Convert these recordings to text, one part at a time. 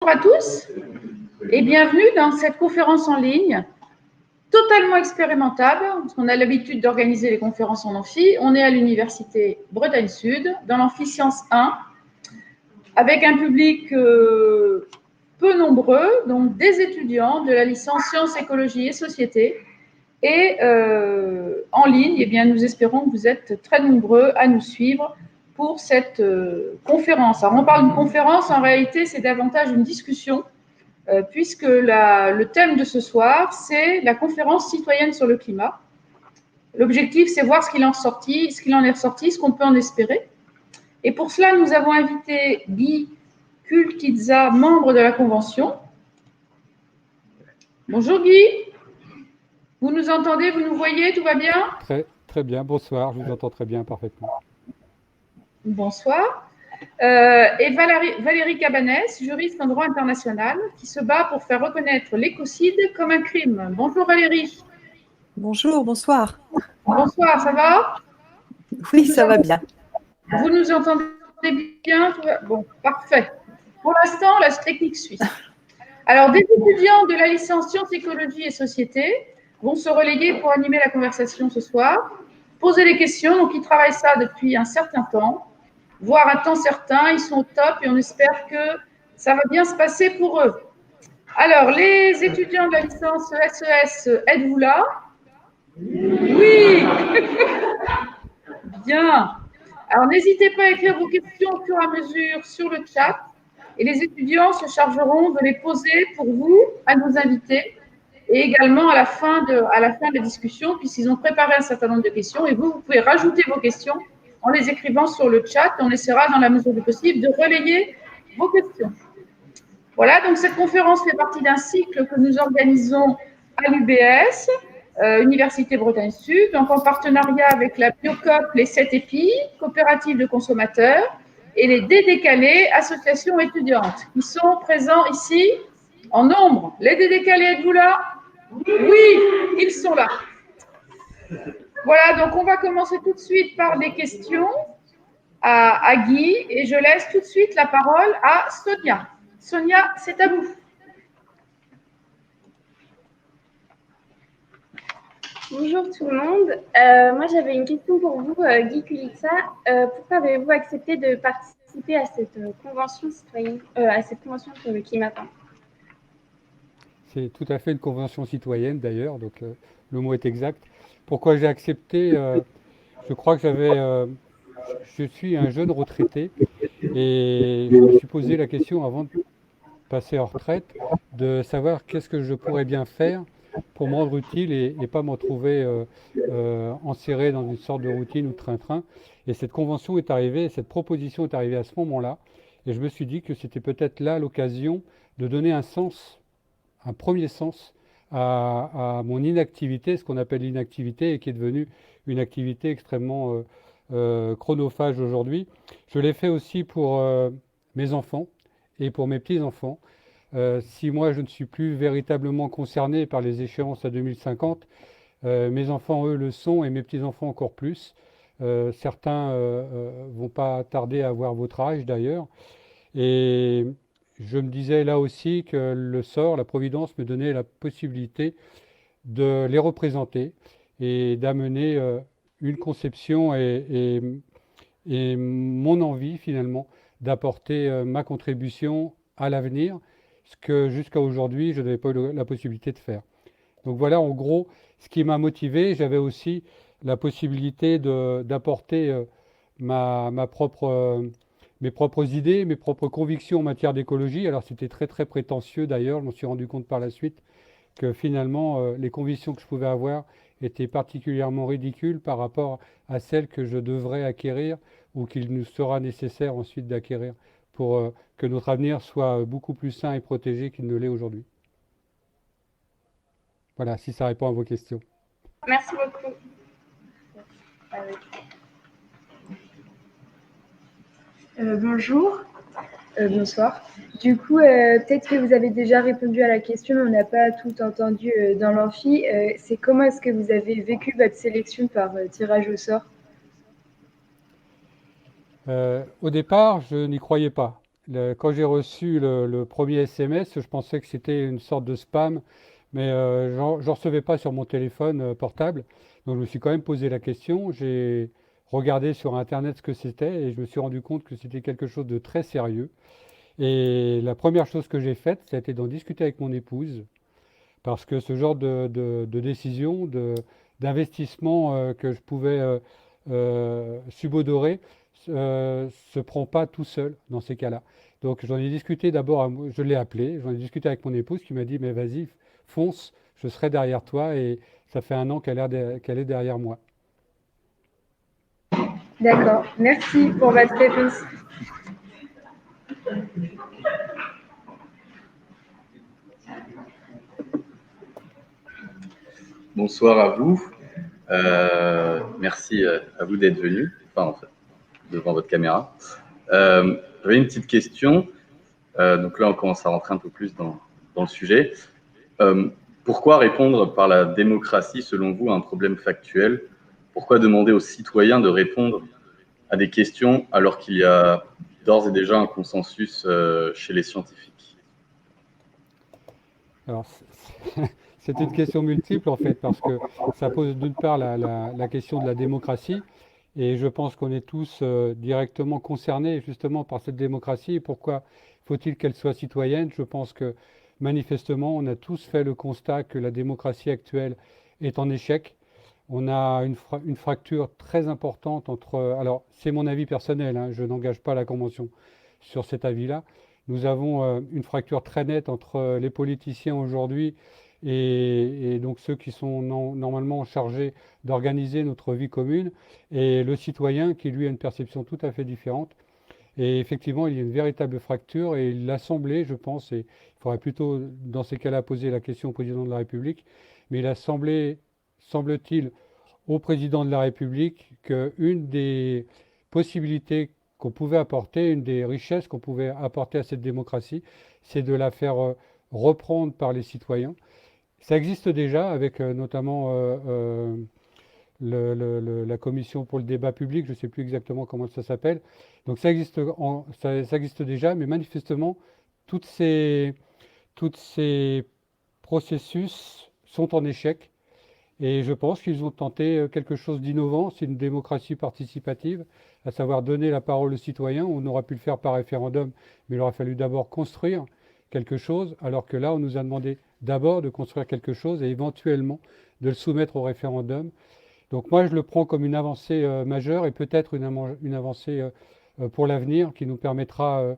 Bonjour à tous et bienvenue dans cette conférence en ligne totalement expérimentale, parce qu'on a l'habitude d'organiser les conférences en amphi. On est à l'université Bretagne Sud, dans l'amphi Sciences 1, avec un public peu nombreux, donc des étudiants de la licence Sciences, Écologie et Société. Et en ligne, eh bien, nous espérons que vous êtes très nombreux à nous suivre pour cette conférence. Alors, on parle d'une conférence, en réalité, c'est davantage une discussion, puisque le thème de ce soir, c'est la conférence citoyenne sur le climat. L'objectif, c'est voir ce qu'il en est ressorti, ce qu'on peut en espérer. Et pour cela, nous avons invité Guy Kultitza, membre de la Convention. Bonjour Guy, vous nous entendez, vous nous voyez, tout va bien? Très bien, bonsoir, je vous entends très bien, parfaitement. Bonsoir. Et Valérie Cabanès, juriste en droit international, qui se bat pour faire reconnaître l'écocide comme un crime. Bonjour Valérie. Bonjour, bonsoir. Bonsoir, ça va? Oui, ça va bien. Vous nous entendez bien? Bon, parfait. Pour l'instant, la technique suit. Alors, des étudiants de la licence Sciences, Écologie et Société vont se relayer pour animer la conversation ce soir, poser les questions. Donc, ils travaillent ça depuis un certain temps, voire un temps certain. Ils sont au top et on espère que ça va bien se passer pour eux. Alors, les étudiants de la licence SES, êtes-vous là? Oui. Bien. Alors, n'hésitez pas à écrire vos questions au fur et à mesure sur le chat et les étudiants se chargeront de les poser pour vous, à nos invités, et également à la fin de la discussion, puisqu'ils ont préparé un certain nombre de questions et vous pouvez rajouter vos questions en les écrivant sur le chat. On essaiera, dans la mesure du possible, de relayer vos questions. Voilà, donc cette conférence fait partie d'un cycle que nous organisons à l'UBS, Université Bretagne Sud, donc en partenariat avec la Biocop, les 7 EPI, coopératives de consommateurs, et les Dédécalés, associations étudiantes, qui sont présents ici en nombre. Les Dédécalés, êtes-vous là? Oui, ils sont là. Voilà, donc on va commencer tout de suite par des questions à Guy, et je laisse tout de suite la parole à Sonia. Sonia, c'est à vous. Bonjour tout le monde. Moi, j'avais une question pour vous, Guy Kulitsa. Pourquoi avez-vous accepté de participer à cette convention citoyenne, à cette convention sur le climat? C'est tout à fait une convention citoyenne d'ailleurs, donc le mot est exact. Pourquoi j'ai accepté Je crois que je suis un jeune retraité et je me suis posé la question avant de passer en retraite de savoir qu'est-ce que je pourrais bien faire pour me rendre utile et pas me retrouver enserré dans une sorte de routine ou de train-train. Et cette convention est arrivée, cette proposition est arrivée à ce moment-là. Et je me suis dit que c'était peut-être là l'occasion de donner un sens, un premier sens à mon inactivité, ce qu'on appelle l'inactivité et qui est devenue une activité extrêmement chronophage aujourd'hui. Je l'ai fait aussi pour mes enfants et pour mes petits-enfants. Si moi je ne suis plus véritablement concerné par les échéances à 2050, mes enfants eux le sont et mes petits-enfants encore plus. Certains vont pas tarder à avoir votre âge d'ailleurs. Et je me disais là aussi que le sort, la providence me donnait la possibilité de les représenter et d'amener une conception et mon envie finalement d'apporter ma contribution à l'avenir, ce que jusqu'à aujourd'hui je n'avais pas eu la possibilité de faire. Donc voilà en gros ce qui m'a motivé. J'avais aussi la possibilité d'apporter ma propre mes propres idées, mes propres convictions en matière d'écologie. Alors c'était très très prétentieux d'ailleurs, je m'en suis rendu compte par la suite que finalement les convictions que je pouvais avoir étaient particulièrement ridicules par rapport à celles que je devrais acquérir ou qu'il nous sera nécessaire ensuite d'acquérir pour que notre avenir soit beaucoup plus sain et protégé qu'il ne l'est aujourd'hui. Voilà, si ça répond à vos questions. Merci beaucoup. Bonjour, bonsoir. Du coup, peut-être que vous avez déjà répondu à la question, mais on n'a pas tout entendu dans l'amphi. C'est comment est-ce que vous avez vécu votre sélection par tirage au sort? Au départ, je n'y croyais pas. quand j'ai reçu le premier SMS, je pensais que c'était une sorte de spam, mais j'en recevais pas sur mon téléphone portable. Donc je me suis quand même posé la question. J'ai regardé sur Internet ce que c'était et je me suis rendu compte que c'était quelque chose de très sérieux. Et la première chose que j'ai faite, ça a été d'en discuter avec mon épouse, parce que ce genre de décision, d'investissement que je pouvais subodorer, se prend pas tout seul dans ces cas-là. Donc j'en ai discuté d'abord, je l'ai appelé, j'en ai discuté avec mon épouse qui m'a dit, mais vas-y, fonce, je serai derrière toi, et ça fait un an qu'elle est derrière moi. D'accord. Merci pour votre réponse. Bonsoir à vous. Merci à vous d'être venu, enfin, en fait, devant votre caméra. J'avais une petite question. Donc là, on commence à rentrer un peu plus dans le sujet. Pourquoi répondre par la démocratie, selon vous, à un problème factuel? Pourquoi demander aux citoyens de répondre à des questions alors qu'il y a d'ores et déjà un consensus chez les scientifiques? Alors, c'est une question multiple en fait, parce que ça pose d'une part la question de la démocratie, et je pense qu'on est tous directement concernés justement par cette démocratie. Et pourquoi faut-il qu'elle soit citoyenne? Je pense que manifestement, on a tous fait le constat que la démocratie actuelle est en échec. On a une fracture très importante entre... Alors, c'est mon avis personnel, hein, je n'engage pas la Convention sur cet avis-là. Nous avons une fracture très nette entre les politiciens aujourd'hui et donc ceux qui sont normalement chargés d'organiser notre vie commune, et le citoyen qui, lui, a une perception tout à fait différente. Et effectivement, il y a une véritable fracture, et l'Assemblée, je pense, et il faudrait plutôt, dans ces cas-là, poser la question au président de la République, mais l'Assemblée, semble-t-il, au président de la République, qu'une des possibilités qu'on pouvait apporter, une des richesses qu'on pouvait apporter à cette démocratie, c'est de la faire reprendre par les citoyens. Ça existe déjà avec notamment la commission pour le débat public, je ne sais plus exactement comment ça s'appelle. Donc ça existe déjà, mais manifestement, tous ces processus sont en échec. Et je pense qu'ils ont tenté quelque chose d'innovant, c'est une démocratie participative, à savoir donner la parole aux citoyens. On aurait pu le faire par référendum, mais il aurait fallu d'abord construire quelque chose, alors que là, on nous a demandé d'abord de construire quelque chose et éventuellement de le soumettre au référendum. Donc moi, je le prends comme une avancée majeure, et peut-être une avancée pour l'avenir qui nous permettra,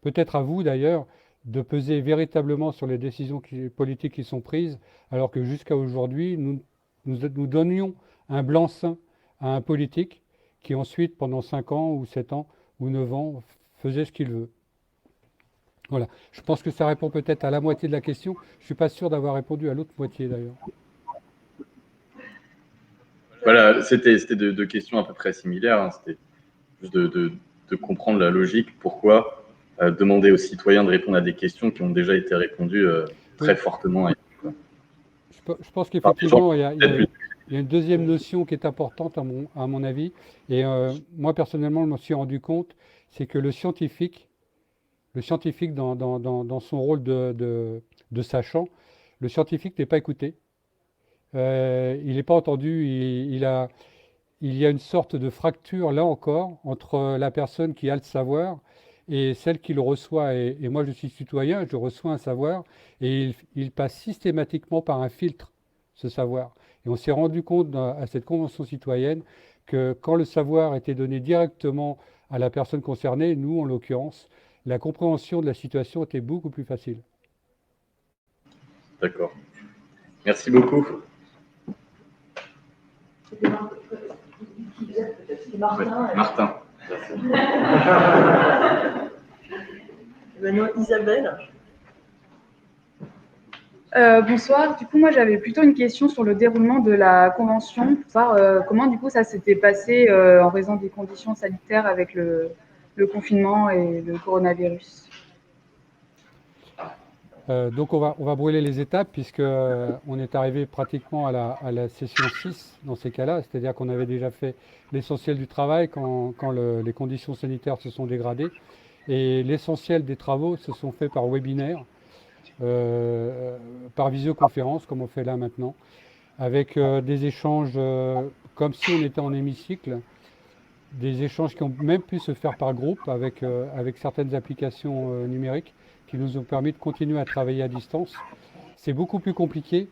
peut-être à vous d'ailleurs, de peser véritablement sur les décisions politiques qui sont prises, alors que jusqu'à aujourd'hui, nous donnions un blanc-seing à un politique qui ensuite, pendant 5 ans ou 7 ans ou 9 ans, faisait ce qu'il veut. Voilà. Je pense que ça répond peut-être à la moitié de la question. Je ne suis pas sûr d'avoir répondu à l'autre moitié d'ailleurs. Voilà, c'était deux questions à peu près similaires, hein. C'était juste de comprendre la logique. Pourquoi demander aux citoyens de répondre à des questions qui ont déjà été répondues très fortement. Je pense qu'effectivement, il y a une deuxième notion qui est importante à mon avis. Et moi, personnellement, je me suis rendu compte, c'est que le scientifique dans son rôle de sachant, le scientifique n'est pas écouté. Il n'est pas entendu. Il y a une sorte de fracture, là encore, entre la personne qui a le savoir et celle qui le reçoit. Et moi, je suis citoyen, je reçois un savoir, et il passe systématiquement par un filtre, ce savoir. Et on s'est rendu compte à cette convention citoyenne que quand le savoir était donné directement à la personne concernée, nous en l'occurrence, la compréhension de la situation était beaucoup plus facile. D'accord. Merci beaucoup. Martin. Ouais, Martin. Maintenant, Isabelle. Bonsoir. Du coup, moi, j'avais plutôt une question sur le déroulement de la convention, pour savoir comment, du coup, ça s'était passé en raison des conditions sanitaires avec le confinement et le coronavirus. Donc on va brûler les étapes, puisque on est arrivé pratiquement à la session 6 dans ces cas-là, c'est-à-dire qu'on avait déjà fait l'essentiel du travail quand les conditions sanitaires se sont dégradées. Et l'essentiel des travaux se sont faits par webinaire, par visioconférence, comme on fait là maintenant, avec des échanges comme si on était en hémicycle, des échanges qui ont même pu se faire par groupe avec certaines applications numériques qui nous ont permis de continuer à travailler à distance. C'est beaucoup plus compliqué,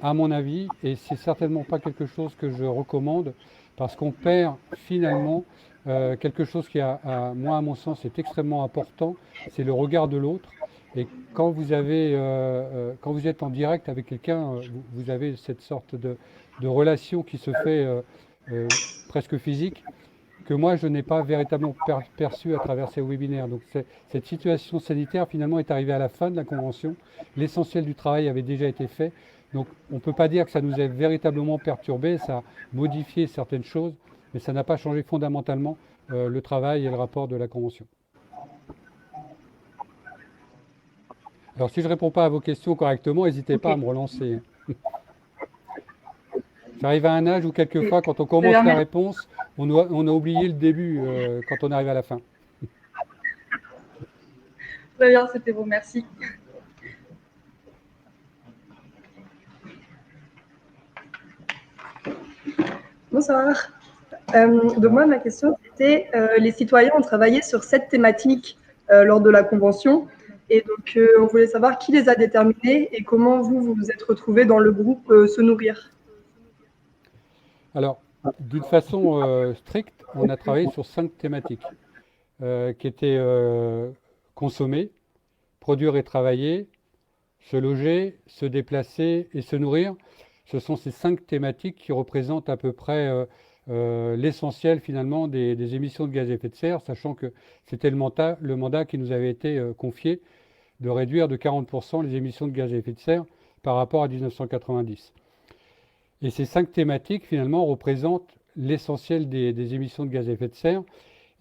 à mon avis, et c'est certainement pas quelque chose que je recommande, parce qu'on perd finalement quelque chose qui, moi, à mon sens, est extrêmement important, c'est le regard de l'autre. Et quand vous êtes en direct avec quelqu'un, vous avez cette sorte de relation qui se fait presque physique, que moi, je n'ai pas véritablement perçu à travers ces webinaires. Donc cette situation sanitaire, finalement, est arrivée à la fin de la convention. L'essentiel du travail avait déjà été fait. Donc on ne peut pas dire que ça nous ait véritablement perturbé, ça a modifié certaines choses, mais ça n'a pas changé fondamentalement le travail et le rapport de la convention. Alors si je ne réponds pas à vos questions correctement, n'hésitez pas à me relancer. J'arrive à un âge où quelquefois, quand on commence la réponse, on a oublié le début quand on arrive à la fin. Très bien, c'était bon, merci. Bonsoir. Donc moi, ma question, c'était, les citoyens ont travaillé sur 7 thématiques lors de la convention. Et donc, on voulait savoir qui les a déterminés et comment vous vous êtes retrouvés dans le groupe Se Nourrir. Alors, d'une façon stricte, on a travaillé sur 5 thématiques qui étaient consommer, produire et travailler, se loger, se déplacer et se nourrir. Ce sont ces 5 thématiques qui représentent à peu près l'essentiel finalement des émissions de gaz à effet de serre, sachant que c'était le mandat qui nous avait été confié de réduire de 40% les émissions de gaz à effet de serre par rapport à 1990. Et ces 5 thématiques finalement représentent l'essentiel des émissions de gaz à effet de serre.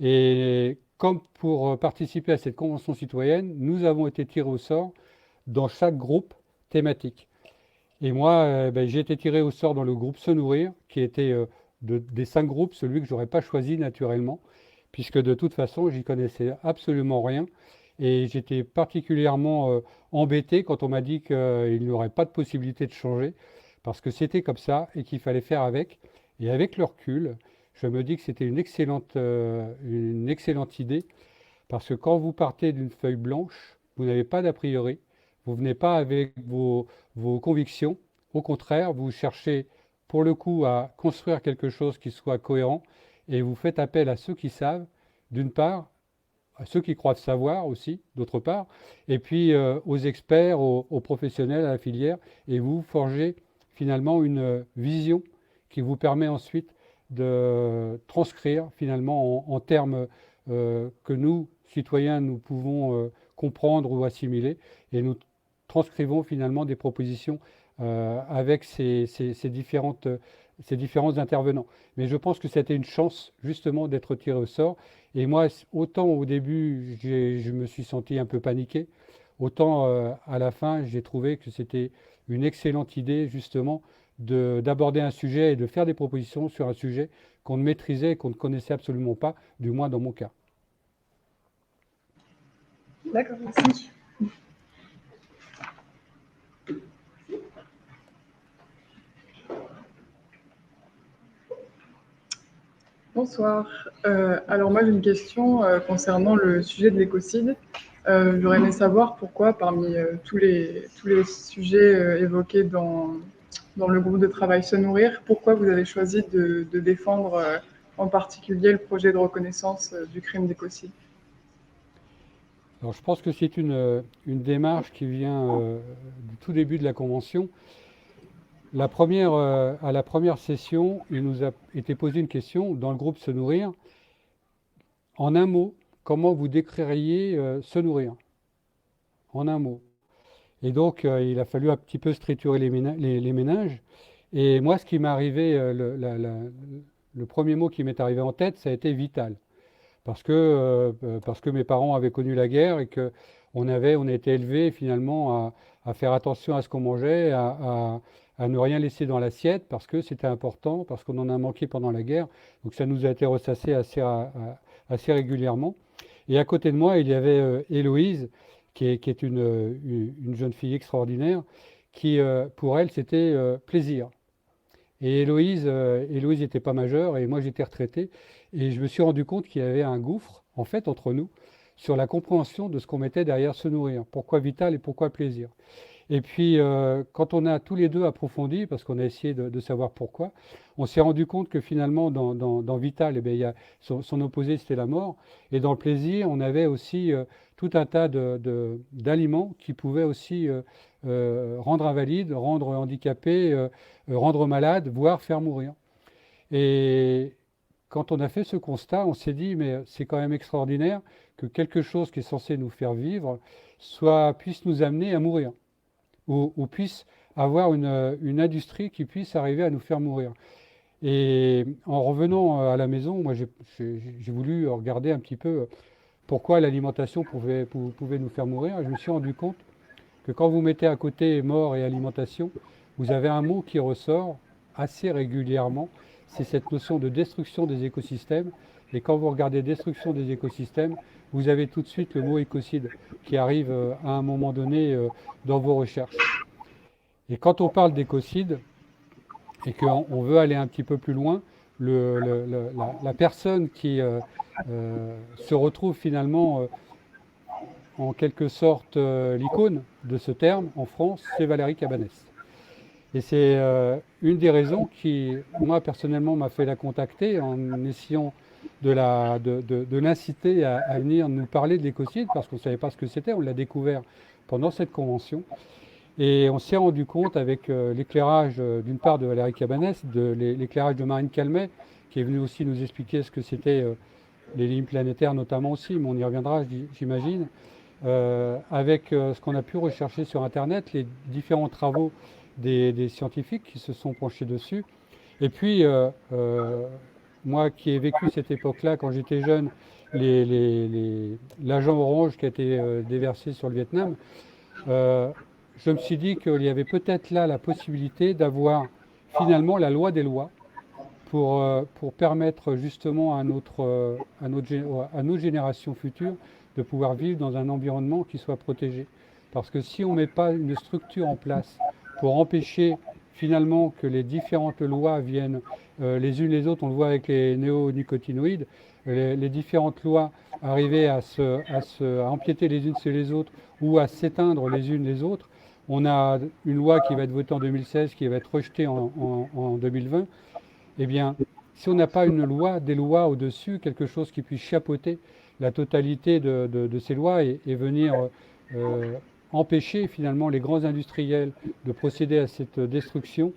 Et comme pour participer à cette convention citoyenne, nous avons été tirés au sort dans chaque groupe thématique. Et moi, j'ai été tiré au sort dans le groupe Se Nourrir, qui était des 5 groupes, celui que je n'aurais pas choisi naturellement, puisque de toute façon, j'y connaissais absolument rien. Et j'étais particulièrement embêté quand on m'a dit qu'il n'y aurait pas de possibilité de changer, parce que c'était comme ça et qu'il fallait faire avec. Et avec le recul, je me dis que c'était une excellente idée, parce que quand vous partez d'une feuille blanche, vous n'avez pas d'a priori, vous ne venez pas avec vos convictions. Au contraire, vous cherchez pour le coup à construire quelque chose qui soit cohérent, et vous faites appel à ceux qui savent, d'une part, à ceux qui croient savoir aussi, d'autre part, et puis aux experts, aux professionnels, à la filière, et vous forgez finalement une vision qui vous permet ensuite de transcrire finalement en termes que nous, citoyens, nous pouvons comprendre ou assimiler, et nous transcrivons finalement des propositions avec ces différents intervenants. Mais je pense que c'était une chance justement d'être tiré au sort. Et moi, autant au début, je me suis senti un peu paniqué, autant à la fin, j'ai trouvé que c'était une excellente idée justement d'aborder un sujet et de faire des propositions sur un sujet qu'on ne maîtrisait et qu'on ne connaissait absolument pas, du moins dans mon cas. D'accord, merci. Bonsoir. Alors moi j'ai une question concernant le sujet de l'écocide. J'aurais aimé savoir pourquoi parmi tous les sujets évoqués dans le groupe de travail Se Nourrir, pourquoi vous avez choisi de défendre en particulier le projet de reconnaissance du crime d'écocide. Alors je pense que c'est une démarche qui vient du tout début de la Convention. À la première session, il nous a été posé une question dans le groupe Se Nourrir. En un mot, comment vous décririez Se Nourrir? En un mot. Et donc, il a fallu un petit peu se triturer les méninges. Et moi, ce qui m'est arrivé, le premier mot qui m'est arrivé en tête, ça a été vital. Parce que mes parents avaient connu la guerre et qu'on a été élevés finalement à faire attention à ce qu'on mangeait, à ne rien laisser dans l'assiette parce que c'était important, parce qu'on en a manqué pendant la guerre. Donc ça nous a été ressassé assez régulièrement. Et à côté de moi, il y avait Héloïse, qui est une jeune fille extraordinaire, qui, pour elle, c'était plaisir. Et Héloïse n'était pas majeure et moi j'étais retraité. Et je me suis rendu compte qu'il y avait un gouffre, en fait, entre nous, sur la compréhension de ce qu'on mettait derrière se nourrir. Pourquoi vital et pourquoi plaisir. Et puis, quand on a tous les deux approfondi, parce qu'on a essayé de savoir pourquoi, on s'est rendu compte que finalement, dans vital, eh bien, il y a son opposé, c'était la mort. Et dans le plaisir, on avait aussi tout un tas d'aliments qui pouvaient aussi rendre invalide, rendre handicapé, rendre malade, voire faire mourir. Et quand on a fait ce constat, on s'est dit, mais c'est quand même extraordinaire que quelque chose qui est censé nous faire vivre puisse nous amener à mourir, ou puisse avoir une industrie qui puisse arriver à nous faire mourir. Et en revenant à la maison, moi j'ai voulu regarder un petit peu pourquoi l'alimentation pouvait nous faire mourir. Et je me suis rendu compte que quand vous mettez à côté mort et alimentation, vous avez un mot qui ressort assez régulièrement, c'est cette notion de destruction des écosystèmes. Et quand vous regardez destruction des écosystèmes, vous avez tout de suite le mot écocide qui arrive à un moment donné dans vos recherches. Et quand on parle d'écocide et qu'on veut aller un petit peu plus loin, la personne qui se retrouve finalement en quelque sorte l'icône de ce terme en France, c'est Valérie Cabanès. Et c'est une des raisons qui, moi personnellement, m'a fait la contacter en essayant de l'inciter à venir nous parler de l'écocide, parce qu'on ne savait pas ce que c'était, on l'a découvert pendant cette convention. Et on s'est rendu compte avec l'éclairage d'une part de Valérie Cabanès, l'éclairage de Marine Calmet, qui est venue aussi nous expliquer ce que c'était les lignes planétaires notamment aussi, mais on y reviendra j'imagine, avec ce qu'on a pu rechercher sur Internet, les différents travaux des scientifiques qui se sont penchés dessus. Et puis, moi qui ai vécu cette époque-là, quand j'étais jeune, l'agent orange qui a été déversé sur le Vietnam, je me suis dit qu'il y avait peut-être là la possibilité d'avoir finalement la loi des lois pour permettre justement à nos générations futures de pouvoir vivre dans un environnement qui soit protégé. Parce que si on ne met pas une structure en place pour empêcher finalement que les différentes lois viennent les unes les autres, on le voit avec les néonicotinoïdes, les différentes lois arriver à empiéter les unes sur les autres ou à s'éteindre les unes les autres. On a une loi qui va être votée en 2016, qui va être rejetée en 2020. Eh bien, si on n'a pas une loi, des lois au-dessus, quelque chose qui puisse chapeauter la totalité de ces lois et venir empêcher finalement les grands industriels de procéder à cette destruction,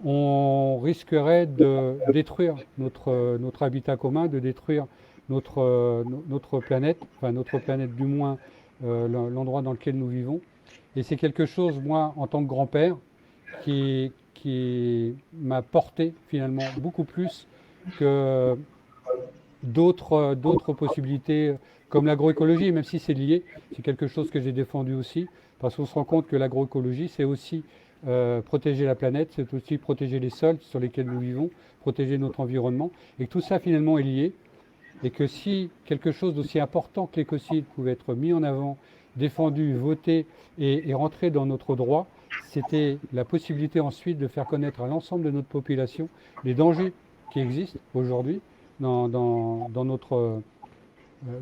on risquerait de détruire notre habitat commun, de détruire notre planète, enfin notre planète du moins, l'endroit dans lequel nous vivons. Et c'est quelque chose, moi, en tant que grand-père, qui m'a porté finalement beaucoup plus que d'autres possibilités comme l'agroécologie, même si c'est lié, c'est quelque chose que j'ai défendu aussi, parce qu'on se rend compte que l'agroécologie, c'est aussi protéger la planète, c'est aussi protéger les sols sur lesquels nous vivons, protéger notre environnement, et que tout ça finalement est lié, et que si quelque chose d'aussi important que l'écocide pouvait être mis en avant, défendu, voté et rentrer dans notre droit, c'était la possibilité ensuite de faire connaître à l'ensemble de notre population les dangers qui existent aujourd'hui dans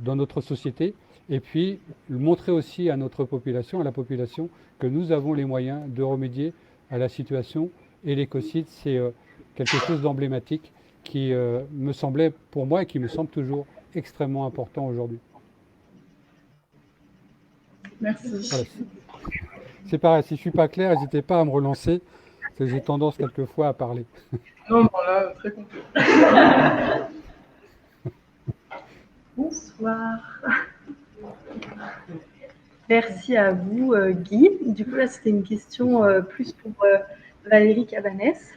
notre société, et puis montrer aussi à notre population, à la population, que nous avons les moyens de remédier à la situation. Et l'écocide, c'est quelque chose d'emblématique qui me semblait pour moi et qui me semble toujours extrêmement important aujourd'hui. Merci. Voilà. C'est pareil, si je ne suis pas clair, n'hésitez pas à me relancer, parce que j'ai tendance quelquefois à parler. Non, bon, là, très complet. Bonsoir. Merci à vous, Guy. Du coup, là, c'était une question plus pour Valérie Cabanès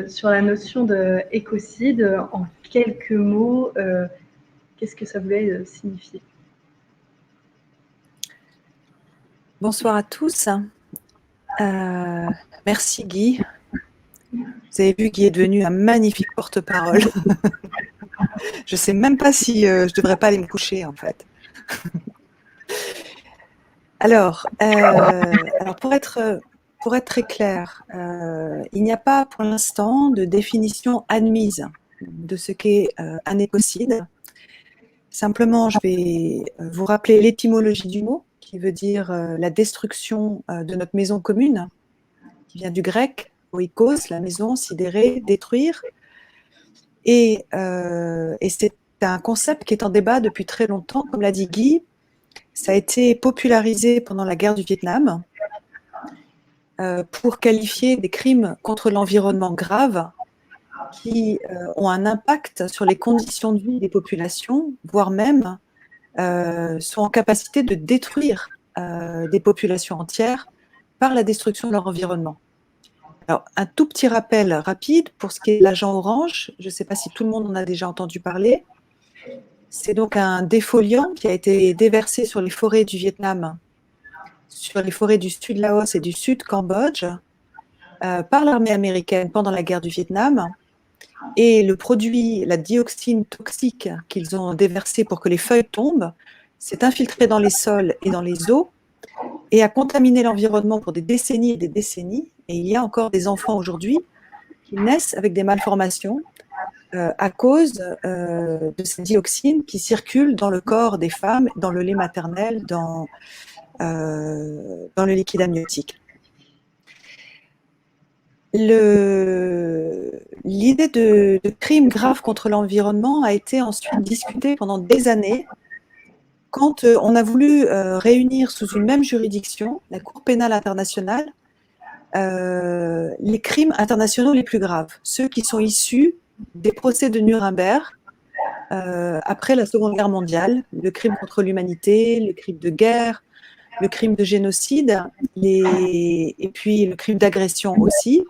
sur la notion d'écocide. En quelques mots, qu'est-ce que ça voulait signifier? Bonsoir à tous. Merci Guy. Vous avez vu, Guy est devenu un magnifique porte-parole. Je ne sais même pas si je ne devrais pas aller me coucher, en fait. Alors, pour être très clair, il n'y a pas pour l'instant de définition admise de ce qu'est un écocide. Simplement, je vais vous rappeler l'étymologie du mot, qui veut dire la destruction de notre maison commune, qui vient du grec, oikos, la maison, sidérer, détruire. Et c'est un concept qui est en débat depuis très longtemps. Comme l'a dit Guy, ça a été popularisé pendant la guerre du Vietnam pour qualifier des crimes contre l'environnement graves qui ont un impact sur les conditions de vie des populations, voire même sont en capacité de détruire des populations entières par la destruction de leur environnement. Alors, un tout petit rappel rapide pour ce qui est de l'agent orange. Je ne sais pas si tout le monde en a déjà entendu parler. C'est donc un défoliant qui a été déversé sur les forêts du Vietnam, sur les forêts du sud Laos et du sud Cambodge, par l'armée américaine pendant la guerre du Vietnam. Et le produit, la dioxine toxique qu'ils ont déversé pour que les feuilles tombent, s'est infiltré dans les sols et dans les eaux et a contaminé l'environnement pour des décennies et des décennies. Et il y a encore des enfants aujourd'hui qui naissent avec des malformations à cause de cette dioxine qui circule dans le corps des femmes, dans le lait maternel, dans le liquide amniotique. L'idée de crime grave contre l'environnement a été ensuite discutée pendant des années quand on a voulu réunir sous une même juridiction, la Cour pénale internationale, les crimes internationaux les plus graves, ceux qui sont issus des procès de Nuremberg après la Seconde Guerre mondiale, le crime contre l'humanité, le crime de guerre, le crime de génocide, et puis le crime d'agression aussi.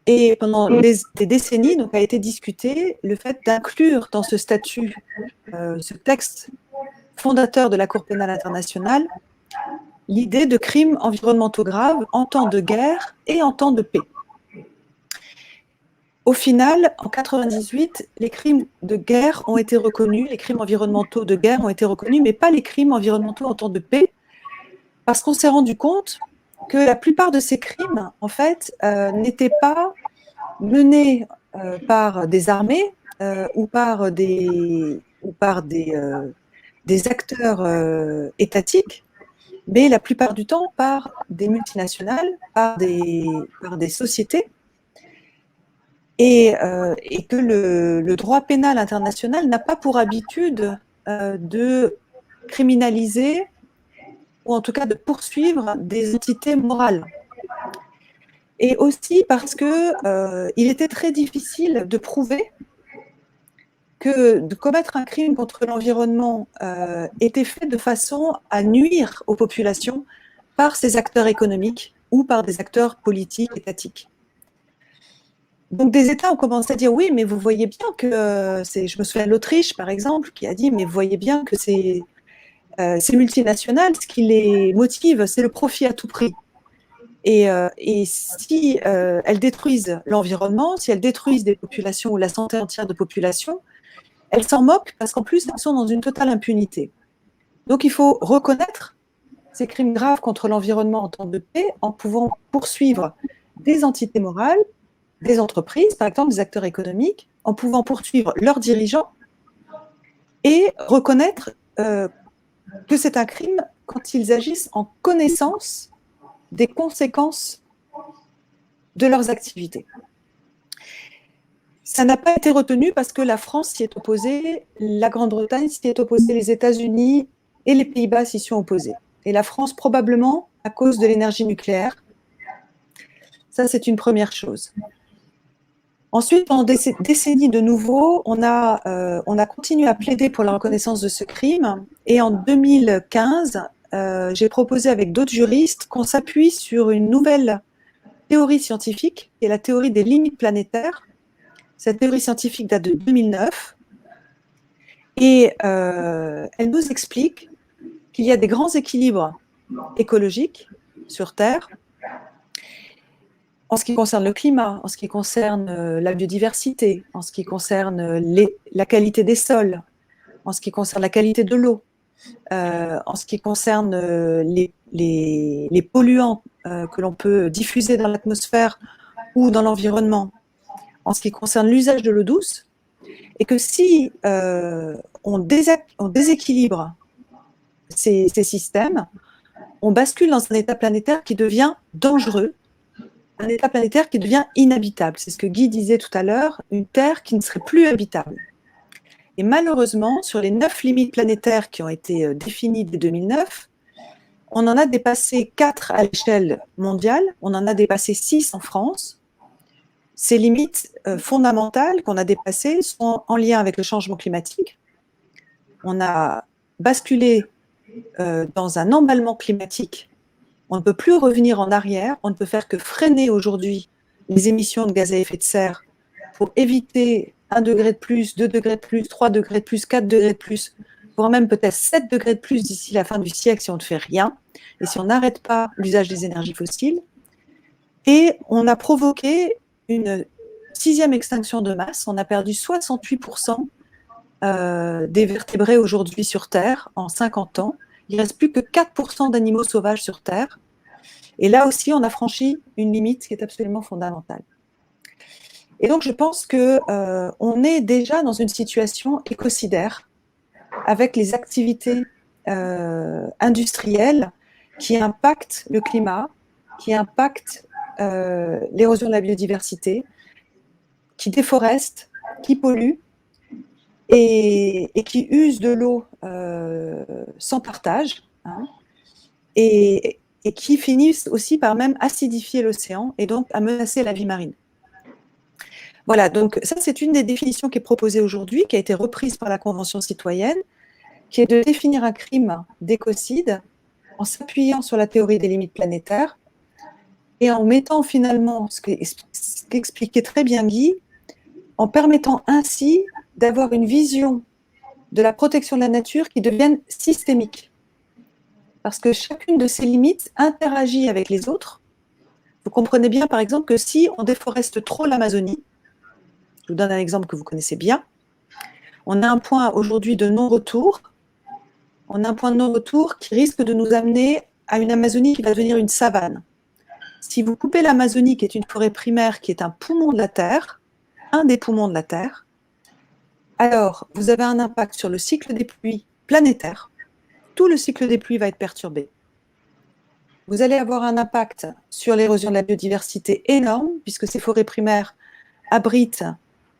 Et pendant des décennies, donc, a été discuté le fait d'inclure dans ce statut, ce texte fondateur de la Cour pénale internationale, l'idée de crimes environnementaux graves en temps de guerre et en temps de paix. Au final, en 1998, les crimes de guerre ont été reconnus, les crimes environnementaux de guerre ont été reconnus, mais pas les crimes environnementaux en temps de paix, parce qu'on s'est rendu compte que la plupart de ces crimes, en fait, n'étaient pas menés par des armées ou par des acteurs étatiques, mais la plupart du temps par des multinationales, par des sociétés, et que le droit pénal international n'a pas pour habitude de criminaliser ou en tout cas de poursuivre des entités morales. Et aussi parce qu'il était très difficile de prouver que de commettre un crime contre l'environnement était fait de façon à nuire aux populations par ces acteurs économiques ou par des acteurs politiques, étatiques. Donc des États ont commencé à dire oui, mais vous voyez bien que je me souviens de l'Autriche par exemple qui a dit mais vous voyez bien que ces multinationales, ce qui les motive, c'est le profit à tout prix. Et si elles détruisent l'environnement, si elles détruisent des populations ou la santé entière de populations, elles s'en moquent parce qu'en plus, elles sont dans une totale impunité. Donc il faut reconnaître ces crimes graves contre l'environnement en temps de paix en pouvant poursuivre des entités morales, des entreprises, par exemple des acteurs économiques, en pouvant poursuivre leurs dirigeants et reconnaître que c'est un crime quand ils agissent en connaissance des conséquences de leurs activités. Ça n'a pas été retenu parce que la France s'y est opposée, la Grande-Bretagne s'y est opposée, les États-Unis et les Pays-Bas s'y sont opposés. Et la France, probablement, à cause de l'énergie nucléaire. Ça, c'est une première chose. Ensuite, pendant des décennies de nouveau, on a continué à plaider pour la reconnaissance de ce crime. Et en 2015, j'ai proposé avec d'autres juristes qu'on s'appuie sur une nouvelle théorie scientifique, qui est la théorie des limites planétaires. Cette théorie scientifique date de 2009. Et elle nous explique qu'il y a des grands équilibres écologiques sur Terre en ce qui concerne le climat, en ce qui concerne la biodiversité, en ce qui concerne la qualité des sols, en ce qui concerne la qualité de l'eau, en ce qui concerne les polluants que l'on peut diffuser dans l'atmosphère ou dans l'environnement, en ce qui concerne l'usage de l'eau douce, et que si on déséquilibre ces systèmes, on bascule dans un état planétaire qui devient dangereux, un état planétaire qui devient inhabitable. C'est ce que Guy disait tout à l'heure, une Terre qui ne serait plus habitable. Et malheureusement, sur les 9 limites planétaires qui ont été définies dès 2009, on en a dépassé 4 à l'échelle mondiale, on en a dépassé 6 en France. Ces limites fondamentales qu'on a dépassées sont en lien avec le changement climatique. On a basculé dans un emballement climatique. On ne peut plus revenir en arrière, on ne peut faire que freiner aujourd'hui les émissions de gaz à effet de serre pour éviter 1 degré de plus, 2 degrés de plus, 3 degrés de plus, 4 degrés de plus, voire même peut-être 7 degrés de plus d'ici la fin du siècle si on ne fait rien, et si on n'arrête pas l'usage des énergies fossiles. Et on a provoqué une 6e extinction de masse, on a perdu 68% des vertébrés aujourd'hui sur Terre en 50 ans. Il ne reste plus que 4% d'animaux sauvages sur Terre. Et là aussi, on a franchi une limite qui est absolument fondamentale. Et donc, je pense qu'on est déjà dans une situation écocidaire avec les activités industrielles qui impactent le climat, qui impactent l'érosion de la biodiversité, qui déforestent, qui polluent et qui usent de l'eau sans partage, hein, et qui finissent aussi par même acidifier l'océan et donc à menacer la vie marine. Voilà, donc ça c'est une des définitions qui est proposée aujourd'hui, qui a été reprise par la Convention citoyenne, qui est de définir un crime d'écocide en s'appuyant sur la théorie des limites planétaires et en mettant finalement, ce qu'expliquait très bien Guy, en permettant ainsi d'avoir une vision de la protection de la nature qui devienne systémique. Parce que chacune de ces limites interagit avec les autres. Vous comprenez bien, par exemple, que si on déforeste trop l'Amazonie, je vous donne un exemple que vous connaissez bien, on a un point aujourd'hui de non-retour, on a un point de non-retour qui risque de nous amener à une Amazonie qui va devenir une savane. Si vous coupez l'Amazonie, qui est une forêt primaire, qui est un poumon de la Terre, un des poumons de la Terre, alors vous avez un impact sur le cycle des pluies planétaire. Tout le cycle des pluies va être perturbé. Vous allez avoir un impact sur l'érosion de la biodiversité énorme, puisque ces forêts primaires abritent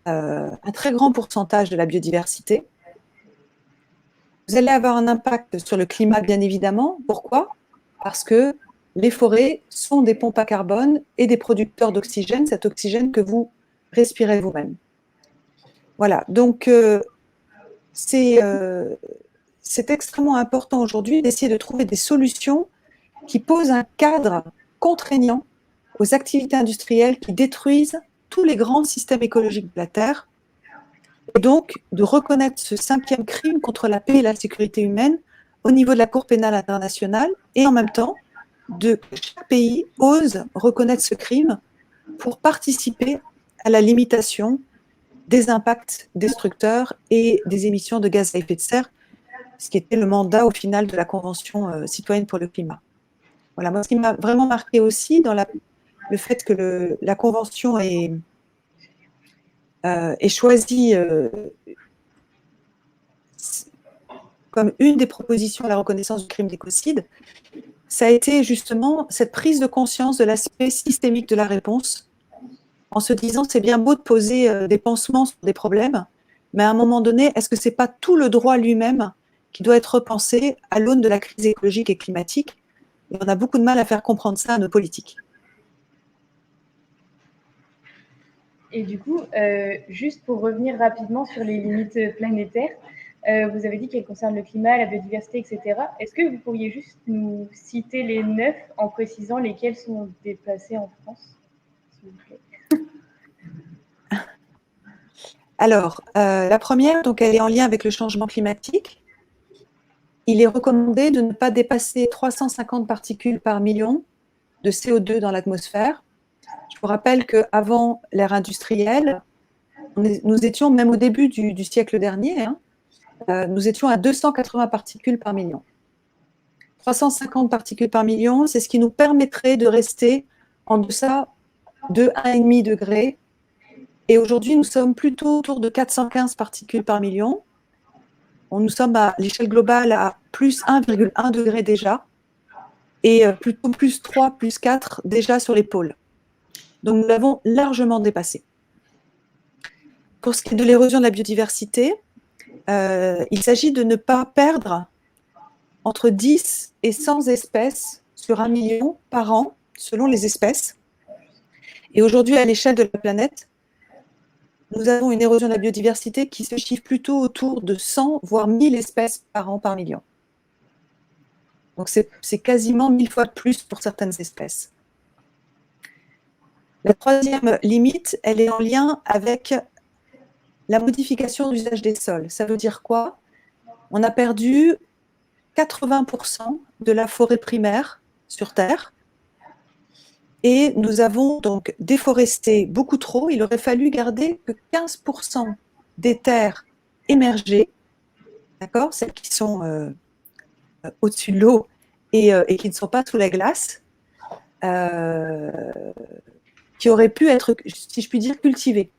un très grand pourcentage de la biodiversité. Vous allez avoir un impact sur le climat, bien évidemment. Pourquoi ? Parce que les forêts sont des pompes à carbone et des producteurs d'oxygène, cet oxygène que vous respirez vous-même. Voilà, donc c'est extrêmement important aujourd'hui d'essayer de trouver des solutions qui posent un cadre contraignant aux activités industrielles qui détruisent tous les grands systèmes écologiques de la Terre, et donc de reconnaître ce 5e crime contre la paix et la sécurité humaine au niveau de la Cour pénale internationale, et en même temps, que chaque pays ose reconnaître ce crime pour participer à la limitation des impacts destructeurs et des émissions de gaz à effet de serre, ce qui était le mandat au final de la Convention citoyenne pour le climat. Voilà, moi, ce qui m'a vraiment marqué aussi dans le fait que la Convention ait choisi comme une des propositions à la reconnaissance du crime d'écocide, ça a été justement cette prise de conscience de l'aspect systémique de la réponse, en se disant c'est bien beau de poser des pansements sur des problèmes, mais à un moment donné, est-ce que ce n'est pas tout le droit lui-même qui doit être repensé à l'aune de la crise écologique et climatique? Et on a beaucoup de mal à faire comprendre ça à nos politiques. Et du coup, juste pour revenir rapidement sur les limites planétaires, vous avez dit qu'elles concernent le climat, la biodiversité, etc. Est-ce que vous pourriez juste nous citer les 9 en précisant lesquelles sont déplacées en France, s'il vous plaît? Alors, la première, donc, elle est en lien avec le changement climatique. Il est recommandé de ne pas dépasser 350 particules par million de CO2 dans l'atmosphère. Je vous rappelle qu'avant l'ère industrielle, nous étions, même au début du siècle dernier, nous étions à 280 particules par million. 350 particules par million, c'est ce qui nous permettrait de rester en deçà de 1,5 degré. Et aujourd'hui, nous sommes plutôt autour de 415 particules par million. Nous sommes à l'échelle globale à plus 1,1 degré déjà, et plutôt plus 3, plus 4 déjà sur les pôles. Donc nous l'avons largement dépassé. Pour ce qui est de l'érosion de la biodiversité, il s'agit de ne pas perdre entre 10 et 100 espèces sur 1 million par an, selon les espèces. Et aujourd'hui, à l'échelle de la planète, nous avons une érosion de la biodiversité qui se chiffre plutôt autour de 100, voire 1000 espèces par an par million. Donc c'est quasiment 1000 fois de plus pour certaines espèces. La troisième limite, elle est en lien avec la modification de l'usage des sols. Ça veut dire quoi? On a perdu 80% de la forêt primaire sur Terre et nous avons donc déforesté beaucoup trop. Il aurait fallu garder que 15% des terres émergées, d'accord, celles qui sont au-dessus de l'eau et qui ne sont pas sous la glace, qui auraient pu être, si je puis dire, cultivées.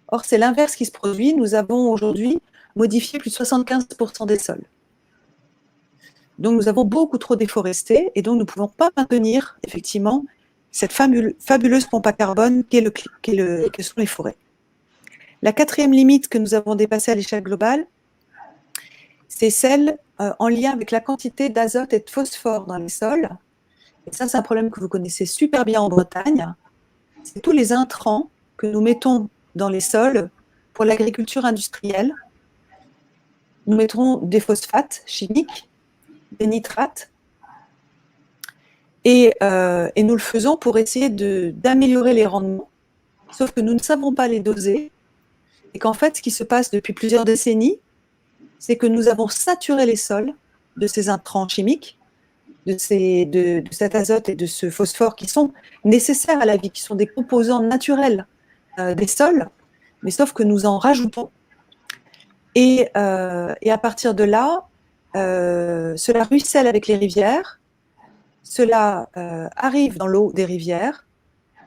Or, c'est l'inverse qui se produit. Nous avons aujourd'hui modifié plus de 75% des sols. Donc, nous avons beaucoup trop déforesté et donc nous ne pouvons pas maintenir, effectivement, cette fabuleuse pompe à carbone que sont les forêts. La quatrième limite que nous avons dépassée à l'échelle globale, c'est celle en lien avec la quantité d'azote et de phosphore dans les sols. Et ça, c'est un problème que vous connaissez super bien en Bretagne. C'est tous les intrants que nous mettons dans les sols pour l'agriculture industrielle. Nous mettrons des phosphates chimiques, des nitrates, et nous le faisons pour essayer d'améliorer les rendements, sauf que nous ne savons pas les doser, et qu'en fait, ce qui se passe depuis plusieurs décennies, c'est que nous avons saturé les sols de ces intrants chimiques, de cet azote et de ce phosphore qui sont nécessaires à la vie, qui sont des composants naturels des sols, mais sauf que nous en rajoutons. Et à partir de là, cela ruisselle avec les rivières, cela arrive dans l'eau des rivières,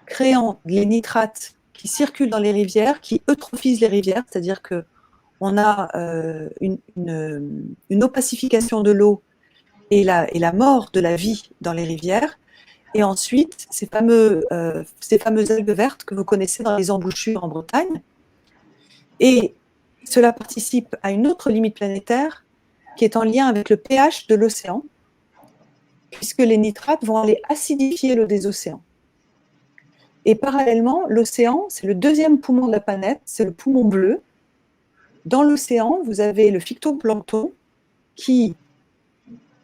créant les nitrates qui circulent dans les rivières, qui eutrophisent les rivières, c'est-à-dire qu'on a une opacification de l'eau et la mort de la vie dans les rivières, et ensuite ces fameuses algues vertes que vous connaissez dans les embouchures en Bretagne. Et cela participe à une autre limite planétaire qui est en lien avec le pH de l'océan, puisque les nitrates vont aller acidifier l'eau des océans. Et parallèlement, l'océan, c'est le deuxième poumon de la planète, c'est le poumon bleu. Dans l'océan, vous avez le phytoplancton qui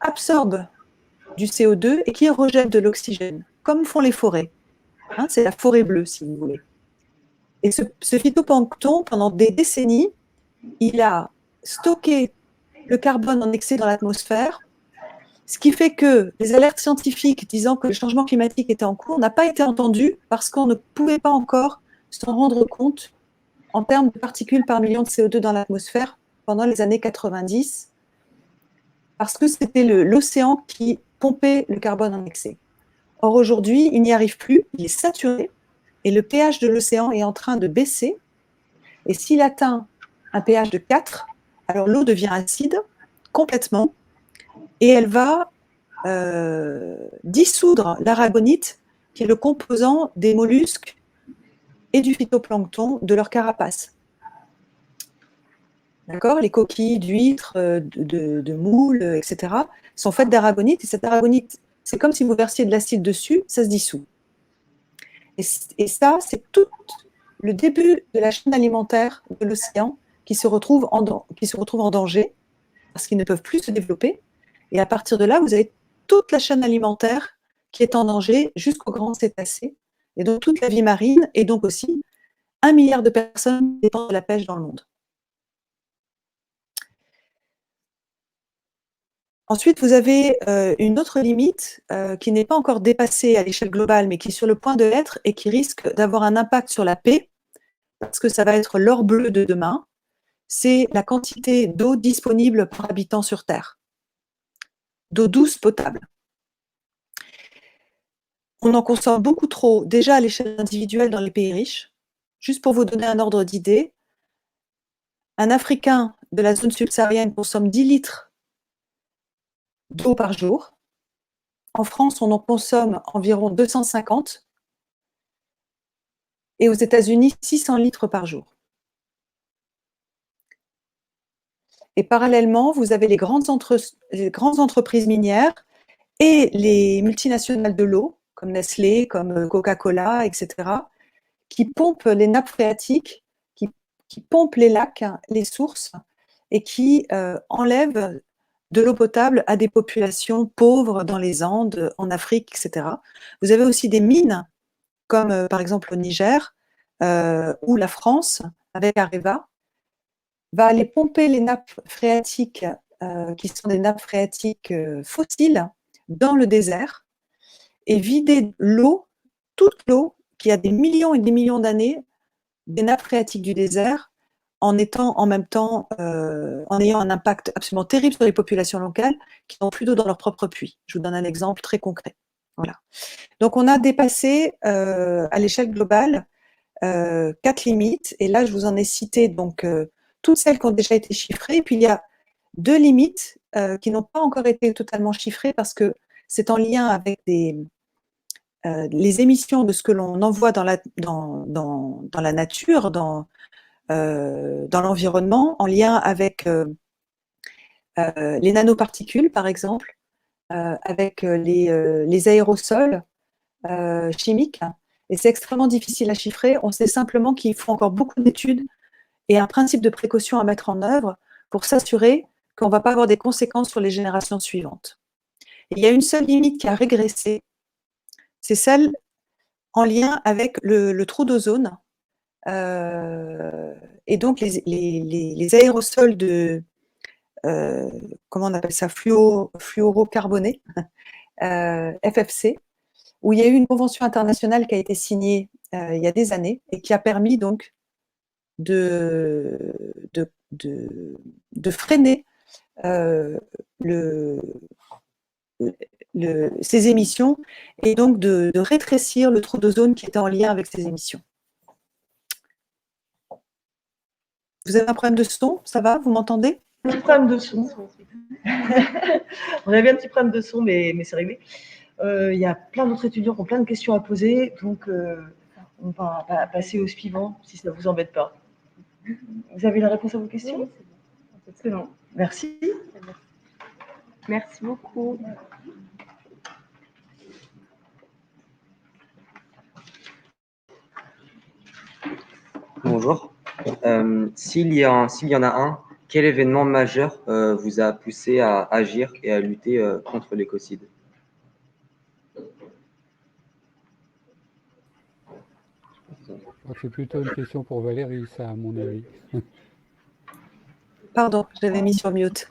absorbe du CO2 et qui rejette de l'oxygène, comme font les forêts. C'est la forêt bleue, si vous voulez. Et ce phytoplancton, pendant des décennies, il a stocké le carbone en excès dans l'atmosphère, ce qui fait que les alertes scientifiques disant que le changement climatique était en cours n'a pas été entendues parce qu'on ne pouvait pas encore s'en rendre compte en termes de particules par million de CO2 dans l'atmosphère pendant les années 90, parce que c'était l'océan qui pompait le carbone en excès. Or, aujourd'hui, il n'y arrive plus, il est saturé, et le pH de l'océan est en train de baisser, et s'il atteint un pH de 4, alors l'eau devient acide complètement, et elle va dissoudre l'aragonite, qui est le composant des mollusques et du phytoplancton de leur carapace. D'accord ? Les coquilles d'huîtres, de moules, etc., sont faites d'aragonite, et cette aragonite, c'est comme si vous versiez de l'acide dessus, ça se dissout. Et ça, c'est tout le début de la chaîne alimentaire de l'océan qui se retrouve en danger, parce qu'ils ne peuvent plus se développer. Et à partir de là, vous avez toute la chaîne alimentaire qui est en danger jusqu'aux grands cétacés, et donc toute la vie marine, et donc aussi 1 milliard de personnes dépendent de la pêche dans le monde. Ensuite, vous avez une autre limite qui n'est pas encore dépassée à l'échelle globale, mais qui est sur le point de l'être et qui risque d'avoir un impact sur la paix, parce que ça va être l'or bleu de demain, c'est la quantité d'eau disponible par habitant sur Terre, d'eau douce potable. On en consomme beaucoup trop, déjà à l'échelle individuelle dans les pays riches. Juste pour vous donner un ordre d'idée, un Africain de la zone subsaharienne consomme 10 litres d'eau par jour. En France, on en consomme environ 250 et aux États-Unis, 600 litres par jour. Et parallèlement, vous avez les grandes entreprises minières et les multinationales de l'eau, comme Nestlé, comme Coca-Cola, etc., qui pompent les nappes phréatiques, qui pompent les lacs, les sources, et qui enlèvent de l'eau potable à des populations pauvres dans les Andes, en Afrique, etc. Vous avez aussi des mines, comme par exemple au Niger, où la France, avec Areva, va aller pomper les nappes phréatiques, qui sont des nappes phréatiques fossiles, dans le désert, et vider l'eau, toute l'eau, qui a des millions et des millions d'années, des nappes phréatiques du désert, en étant en même temps, en ayant un impact absolument terrible sur les populations locales qui n'ont plus d'eau dans leur propre puits. Je vous donne un exemple très concret. Voilà. Donc on a dépassé à l'échelle globale 4 limites, et là je vous en ai cité donc toutes celles qui ont déjà été chiffrées, et puis il y a 2 limites qui n'ont pas encore été totalement chiffrées parce que c'est en lien avec les émissions de ce que l'on envoie dans la nature, dans l'environnement, en lien avec les nanoparticules, par exemple, avec les aérosols chimiques. Et c'est extrêmement difficile à chiffrer. On sait simplement qu'il faut encore beaucoup d'études et un principe de précaution à mettre en œuvre pour s'assurer qu'on ne va pas avoir des conséquences sur les générations suivantes. Et il y a une seule limite qui a régressé, c'est celle en lien avec le trou d'ozone. Et donc les aérosols de, comment on appelle ça, fluorocarbonés, FFC, où il y a eu une convention internationale qui a été signée il y a des années et qui a permis donc de freiner ces émissions et donc de rétrécir le trou d'ozone qui était en lien avec ces émissions. Vous avez un problème de son? Ça va? Vous m'entendez? Un petit problème de son. On avait un petit problème de son, mais c'est réglé. Il y a plein d'autres étudiants qui ont plein de questions à poser, donc on va passer au suivant, si ça ne vous embête pas. Vous avez la réponse à vos questions? C'est bon. Merci. Merci beaucoup. Bonjour. S'il y en a un, quel événement majeur vous a poussé à agir et à lutter contre l'écocide? C'est plutôt une question pour Valérie, ça, à mon avis. Pardon, je l'avais mis sur mute.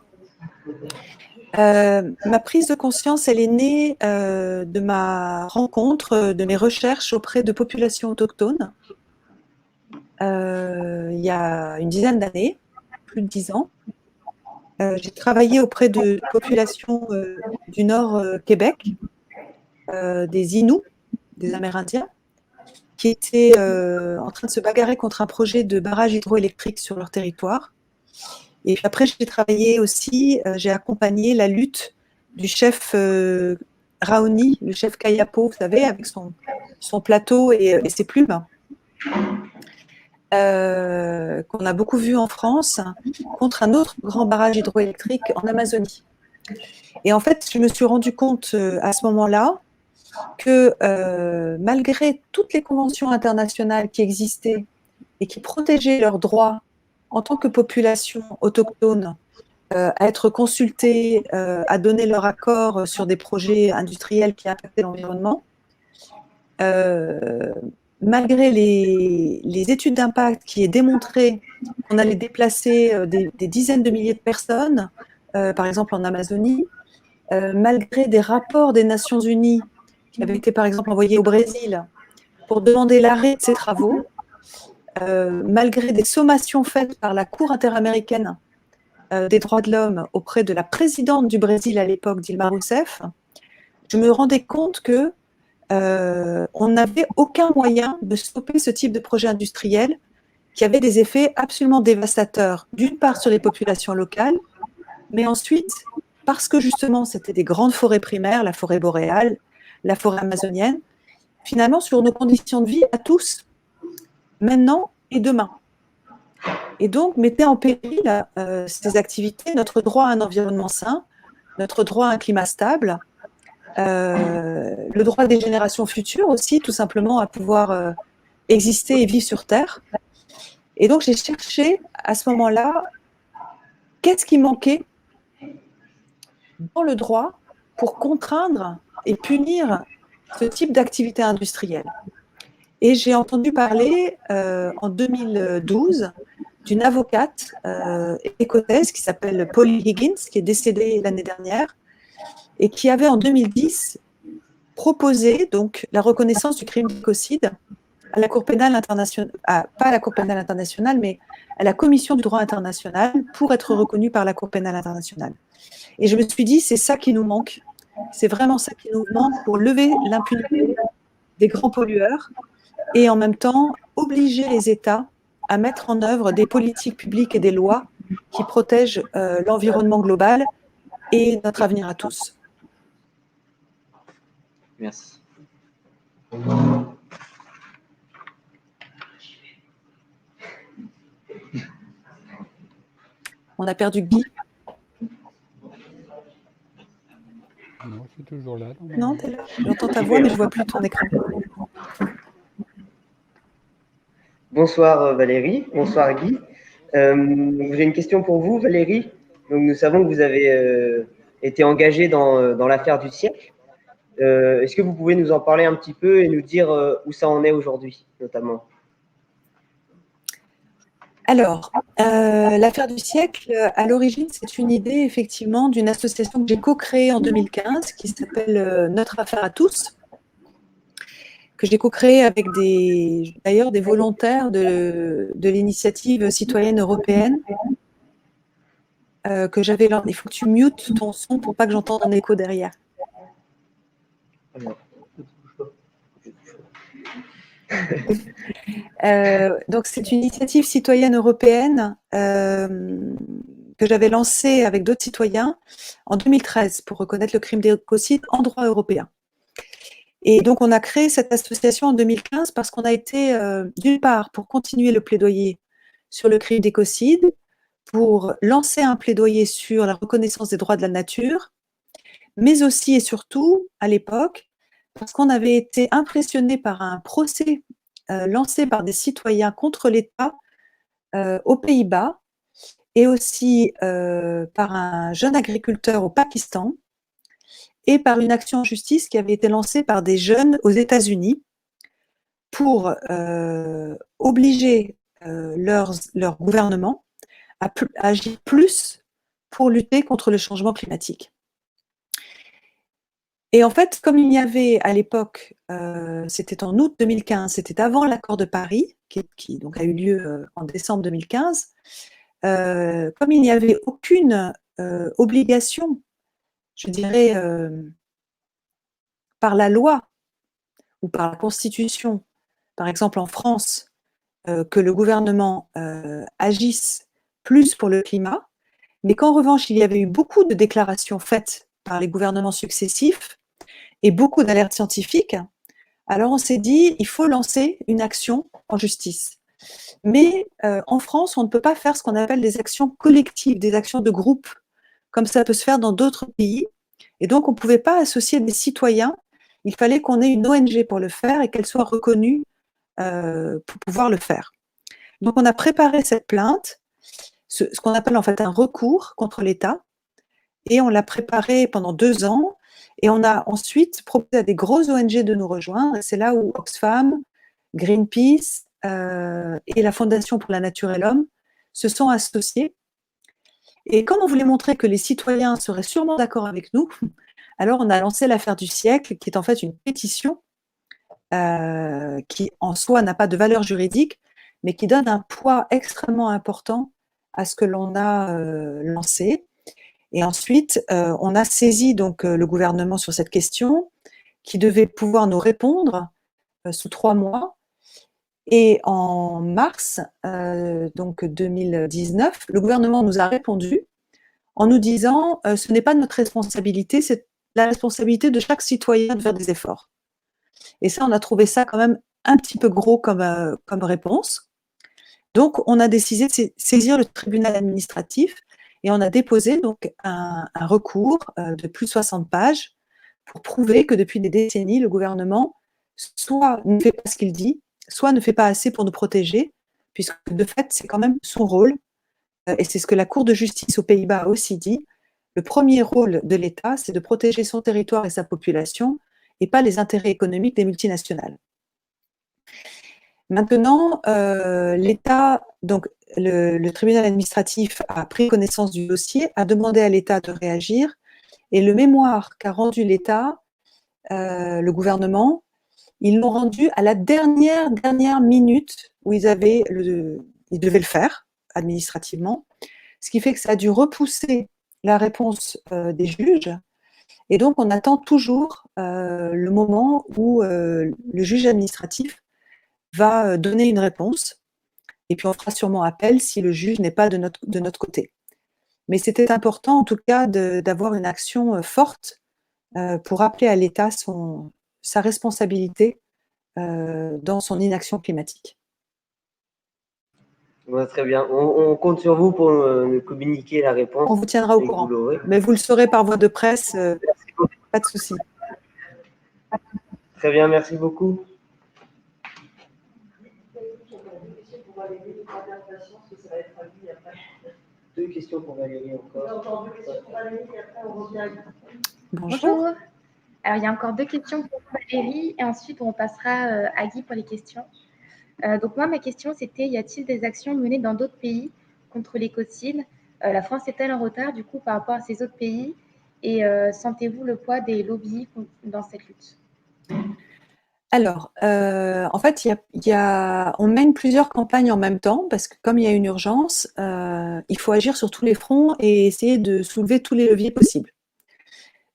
Ma prise de conscience, elle est née de ma rencontre, de mes recherches auprès de populations autochtones, il y a une dizaine d'années, plus de 10 ans. J'ai travaillé auprès de populations du Nord Québec, des Inuits, des Amérindiens, qui étaient en train de se bagarrer contre un projet de barrage hydroélectrique sur leur territoire. Et puis après, j'ai travaillé aussi, j'ai accompagné la lutte du chef Raoni, le chef Kayapo, vous savez, avec son plateau et ses plumes, qu'on a beaucoup vu en France, contre un autre grand barrage hydroélectrique en Amazonie. Et en fait, je me suis rendu compte à ce moment-là que malgré toutes les conventions internationales qui existaient et qui protégeaient leurs droits en tant que population autochtone, à être consultées, à donner leur accord sur des projets industriels qui impactaient l'environnement, malgré les études d'impact qui aient démontré qu'on allait déplacer des dizaines de milliers de personnes, par exemple en Amazonie, malgré des rapports des Nations Unies qui avaient été par exemple envoyés au Brésil pour demander l'arrêt de ces travaux, malgré des sommations faites par la Cour interaméricaine des droits de l'homme auprès de la présidente du Brésil à l'époque, Dilma Rousseff, je me rendais compte que on n'avait aucun moyen de stopper ce type de projet industriel qui avait des effets absolument dévastateurs, d'une part sur les populations locales, mais ensuite, parce que justement c'était des grandes forêts primaires, la forêt boréale, la forêt amazonienne, finalement sur nos conditions de vie à tous, maintenant et demain. Et donc mettait en péril ces activités, notre droit à un environnement sain, notre droit à un climat stable, le droit des générations futures aussi, tout simplement à pouvoir exister et vivre sur Terre. Et donc j'ai cherché à ce moment-là, qu'est-ce qui manquait dans le droit pour contraindre et punir ce type d'activité industrielle. Et j'ai entendu parler en 2012 d'une avocate écossaise qui s'appelle Polly Higgins, qui est décédée l'année dernière, et qui avait en 2010 proposé donc la reconnaissance du crime d'écocide à la Cour pénale internationale, pas à la Cour pénale internationale, mais à la Commission du droit international pour être reconnue par la Cour pénale internationale. Et je me suis dit, c'est ça qui nous manque. C'est vraiment ça qui nous manque pour lever l'impunité des grands pollueurs et en même temps obliger les États à mettre en œuvre des politiques publiques et des lois qui protègent l'environnement global et notre avenir à tous. Merci. On a perdu Guy. Non, je suis toujours là. Non, t'es là. J'entends ta voix, mais je ne vois plus ton écran. Bonsoir Valérie, bonsoir Guy. J'ai une question pour vous, Valérie. Donc, nous savons que vous avez été engagée dans l'affaire du siècle. Est-ce que vous pouvez nous en parler un petit peu et nous dire où ça en est aujourd'hui, notamment? Alors, l'affaire du siècle, à l'origine, c'est une idée effectivement d'une association que j'ai co-créée en 2015 qui s'appelle Notre Affaire à tous, que j'ai co-créée avec d'ailleurs des volontaires de l'initiative citoyenne européenne. Que j'avais. Il faut que tu mutes ton son pour pas que j'entende un écho derrière. Donc c'est une initiative citoyenne européenne que j'avais lancée avec d'autres citoyens en 2013 pour reconnaître le crime d'écocide en droit européen. Et donc on a créé cette association en 2015 parce qu'on a été d'une part pour continuer le plaidoyer sur le crime d'écocide, pour lancer un plaidoyer sur la reconnaissance des droits de la nature, mais aussi et surtout à l'époque parce qu'on avait été impressionné par un procès lancé par des citoyens contre l'État aux Pays-Bas et aussi par un jeune agriculteur au Pakistan et par une action en justice qui avait été lancée par des jeunes aux États-Unis pour obliger leur gouvernement à agir plus pour lutter contre le changement climatique. Et en fait, comme il y avait à l'époque, c'était en août 2015, c'était avant l'accord de Paris, qui donc a eu lieu en décembre 2015, comme il n'y avait aucune obligation, je dirais, par la loi ou par la Constitution, par exemple en France, que le gouvernement agisse plus pour le climat, mais qu'en revanche, il y avait eu beaucoup de déclarations faites par les gouvernements successifs et beaucoup d'alertes scientifiques, alors on s'est dit, il faut lancer une action en justice. Mais en France, on ne peut pas faire ce qu'on appelle des actions collectives, des actions de groupe, comme ça peut se faire dans d'autres pays. Et donc, on ne pouvait pas associer des citoyens, il fallait qu'on ait une ONG pour le faire et qu'elle soit reconnue pour pouvoir le faire. Donc, on a préparé cette plainte, ce qu'on appelle en fait un recours contre l'État, et on l'a préparé pendant 2 ans, et on a ensuite proposé à des grosses ONG de nous rejoindre, et c'est là où Oxfam, Greenpeace et la Fondation pour la Nature et l'Homme se sont associés. Et comme on voulait montrer que les citoyens seraient sûrement d'accord avec nous, alors on a lancé l'affaire du siècle, qui est en fait une pétition qui en soi n'a pas de valeur juridique, mais qui donne un poids extrêmement important à ce que l'on a lancé. Et ensuite, on a saisi donc le gouvernement sur cette question, qui devait pouvoir nous répondre sous 3 mois. Et en mars donc 2019, le gouvernement nous a répondu en nous disant ce n'est pas notre responsabilité, c'est la responsabilité de chaque citoyen de faire des efforts. Et ça, on a trouvé ça quand même un petit peu gros comme réponse. Donc, on a décidé de saisir le tribunal administratif et on a déposé donc un recours de plus de 60 pages pour prouver que depuis des décennies, le gouvernement soit ne fait pas ce qu'il dit, soit ne fait pas assez pour nous protéger, puisque de fait, c'est quand même son rôle, et c'est ce que la Cour de justice aux Pays-Bas a aussi dit. Le premier rôle de l'État, c'est de protéger son territoire et sa population, et pas les intérêts économiques des multinationales. Maintenant, l'État, donc le tribunal administratif a pris connaissance du dossier, a demandé à l'État de réagir, et le mémoire qu'a rendu l'État, le gouvernement, ils l'ont rendu à la dernière minute où ils devaient le faire administrativement, ce qui fait que ça a dû repousser la réponse des juges. Et donc, on attend toujours le moment où le juge administratif va donner une réponse. Et puis, on fera sûrement appel si le juge n'est pas de notre côté. Mais c'était important, en tout cas, d'avoir une action forte pour rappeler à l'État sa responsabilité dans son inaction climatique. Ouais, très bien. On compte sur vous pour nous communiquer la réponse. On vous tiendra au courant. Mais vous le saurez par voie de presse, pas de souci. Très bien, merci beaucoup. Deux questions pour Valérie encore. Bonjour. Alors, il y a encore 2 questions pour Valérie et ensuite on passera à Guy pour les questions. Donc moi, ma question, c'était, y a-t-il des actions menées dans d'autres pays contre l'écocide? La France est-elle en retard, du coup, par rapport à ces autres pays? Et sentez-vous le poids des lobbies dans cette lutte? Alors, en fait, on mène plusieurs campagnes en même temps parce que comme il y a une urgence, il faut agir sur tous les fronts et essayer de soulever tous les leviers possibles.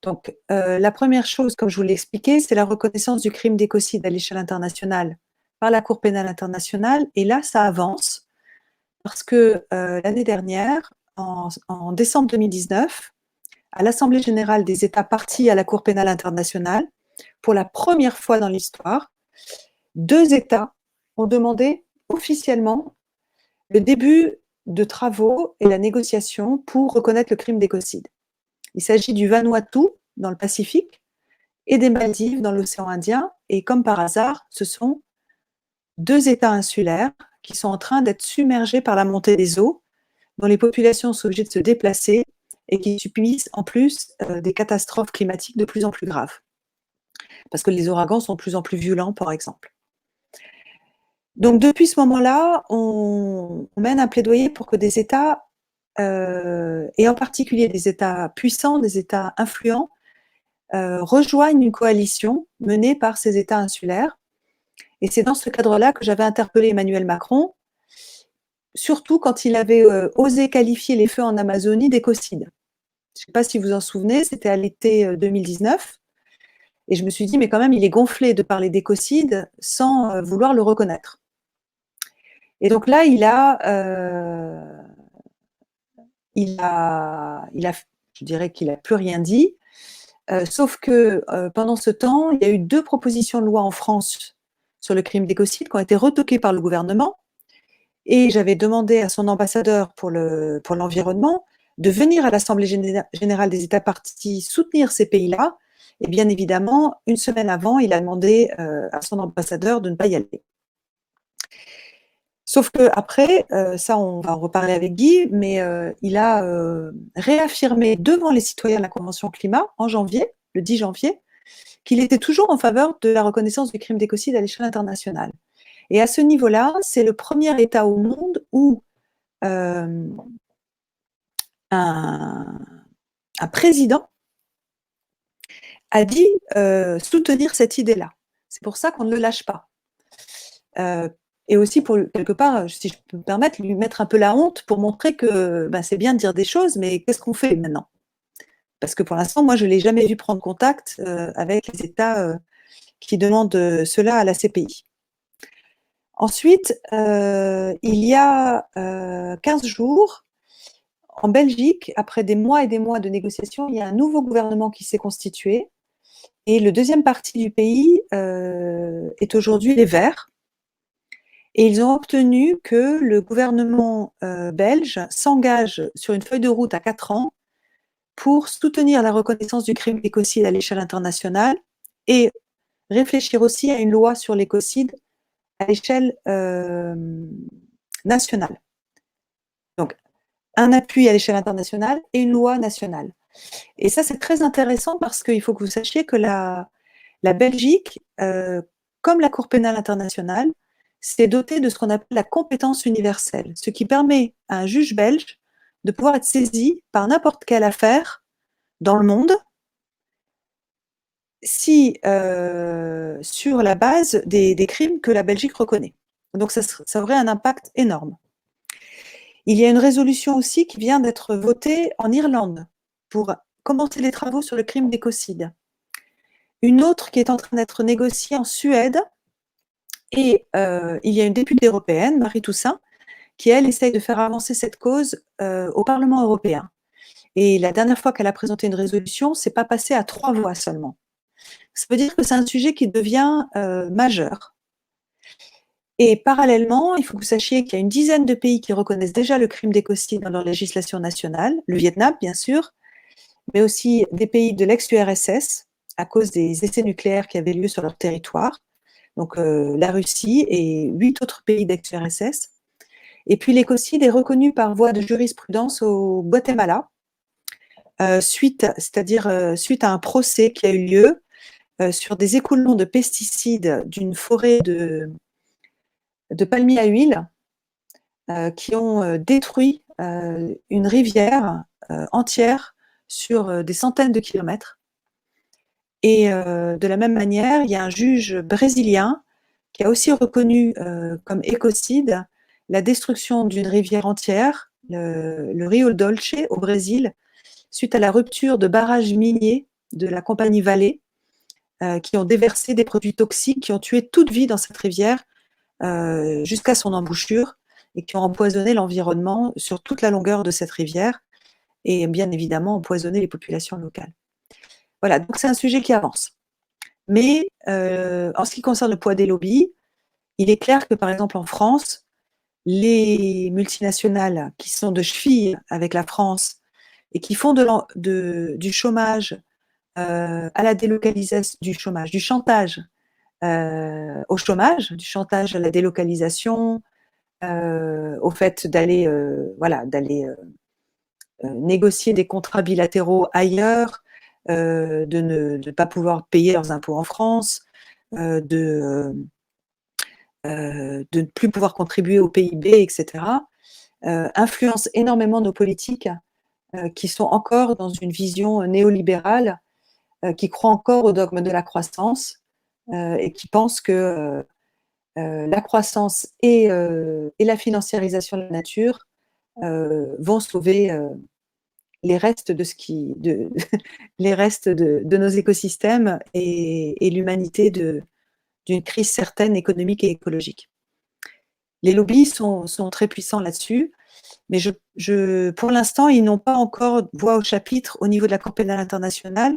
Donc, la première chose, comme je vous l'ai expliqué, c'est la reconnaissance du crime d'écocide à l'échelle internationale par la Cour pénale internationale. Et là, ça avance parce que l'année dernière, en décembre 2019, à l'Assemblée générale des États partis à la Cour pénale internationale, pour la première fois dans l'histoire, 2 États ont demandé officiellement le début de travaux et la négociation pour reconnaître le crime d'écocide. Il s'agit du Vanuatu dans le Pacifique et des Maldives dans l'océan Indien. Et comme par hasard, ce sont 2 États insulaires qui sont en train d'être submergés par la montée des eaux, dont les populations sont obligées de se déplacer et qui subissent en plus des catastrophes climatiques de plus en plus graves. Parce que les ouragans sont de plus en plus violents, par exemple. Donc, depuis ce moment-là, on mène un plaidoyer pour que des États, et en particulier des États puissants, des États influents, rejoignent une coalition menée par ces États insulaires. Et c'est dans ce cadre-là que j'avais interpellé Emmanuel Macron, surtout quand il avait osé qualifier les feux en Amazonie d'écocide. Je ne sais pas si vous en souvenez, c'était à l'été 2019. Et je me suis dit, mais quand même, il est gonflé de parler d'écocide sans vouloir le reconnaître. Et donc là, je dirais qu'il n'a plus rien dit, sauf que pendant ce temps, il y a eu 2 propositions de loi en France sur le crime d'écocide qui ont été retoquées par le gouvernement. Et j'avais demandé à son ambassadeur pour l'environnement de venir à l'Assemblée générale des États partis soutenir ces pays-là. Et bien évidemment, une semaine avant, il a demandé à son ambassadeur de ne pas y aller. Sauf qu'après, ça on va en reparler avec Guy, mais il a réaffirmé devant les citoyens de la Convention climat en janvier, le 10 janvier, qu'il était toujours en faveur de la reconnaissance du crime d'écocide à l'échelle internationale. Et à ce niveau-là, c'est le premier État au monde où un un président a dit soutenir cette idée-là. C'est pour ça qu'on ne le lâche pas. Et aussi pour, quelque part, si je peux me permettre, lui mettre un peu la honte pour montrer que c'est bien de dire des choses, mais qu'est-ce qu'on fait maintenant? Parce que pour l'instant, moi, je ne l'ai jamais vu prendre contact avec les États qui demandent cela à la CPI. Ensuite, il y a 15 jours, en Belgique, après des mois et des mois de négociations, il y a un nouveau gouvernement qui s'est constitué. Et le deuxième parti du pays est aujourd'hui les Verts. Et ils ont obtenu que le gouvernement belge s'engage sur une feuille de route à 4 ans pour soutenir la reconnaissance du crime d'écocide à l'échelle internationale et réfléchir aussi à une loi sur l'écocide à l'échelle nationale. Donc, un appui à l'échelle internationale et une loi nationale. Et ça, c'est très intéressant parce qu'il faut que vous sachiez que la Belgique, comme la Cour pénale internationale, s'est dotée de ce qu'on appelle la compétence universelle, ce qui permet à un juge belge de pouvoir être saisi par n'importe quelle affaire dans le monde si, sur la base des crimes que la Belgique reconnaît. Donc ça aurait un impact énorme. Il y a une résolution aussi qui vient d'être votée en Irlande pour commencer les travaux sur le crime d'écocide. Une autre qui est en train d'être négociée en Suède, et il y a une députée européenne, Marie Toussaint, qui, elle, essaye de faire avancer cette cause au Parlement européen. Et la dernière fois qu'elle a présenté une résolution, c'est pas passé à 3 voix seulement. Ça veut dire que c'est un sujet qui devient majeur. Et parallèlement, il faut que vous sachiez qu'il y a une dizaine de pays qui reconnaissent déjà le crime d'écocide dans leur législation nationale, le Vietnam, bien sûr, mais aussi des pays de l'ex-URSS, à cause des essais nucléaires qui avaient lieu sur leur territoire, donc la Russie et 8 autres pays d'ex-URSS. Et puis l'écocide est reconnu par voie de jurisprudence au Guatemala, suite à un procès qui a eu lieu sur des écoulements de pesticides d'une forêt de palmiers à huile qui ont détruit une rivière entière sur des centaines de kilomètres. Et de la même manière, il y a un juge brésilien qui a aussi reconnu comme écocide la destruction d'une rivière entière, le Rio Dolce au Brésil, suite à la rupture de barrages miniers de la compagnie Vale, qui ont déversé des produits toxiques qui ont tué toute vie dans cette rivière jusqu'à son embouchure et qui ont empoisonné l'environnement sur toute la longueur de cette rivière et bien évidemment empoisonné les populations locales. Voilà, donc c'est un sujet qui avance. Mais en ce qui concerne le poids des lobbies, il est clair que par exemple en France, les multinationales qui sont de cheville avec la France et qui font du chômage à la délocalisation, du chantage au chômage, du chantage à la délocalisation, au fait d'aller négocier des contrats bilatéraux ailleurs, de ne pas pouvoir payer leurs impôts en France, de ne plus pouvoir contribuer au PIB, etc., influence énormément nos politiques qui sont encore dans une vision néolibérale, qui croient encore au dogme de la croissance et qui pensent que la croissance et la financiarisation de la nature vont sauver les restes les restes de nos écosystèmes et l'humanité d'une crise certaine économique et écologique. Les lobbies sont très puissants là-dessus, mais pour l'instant, ils n'ont pas encore voix au chapitre au niveau de la Cour pénale internationale,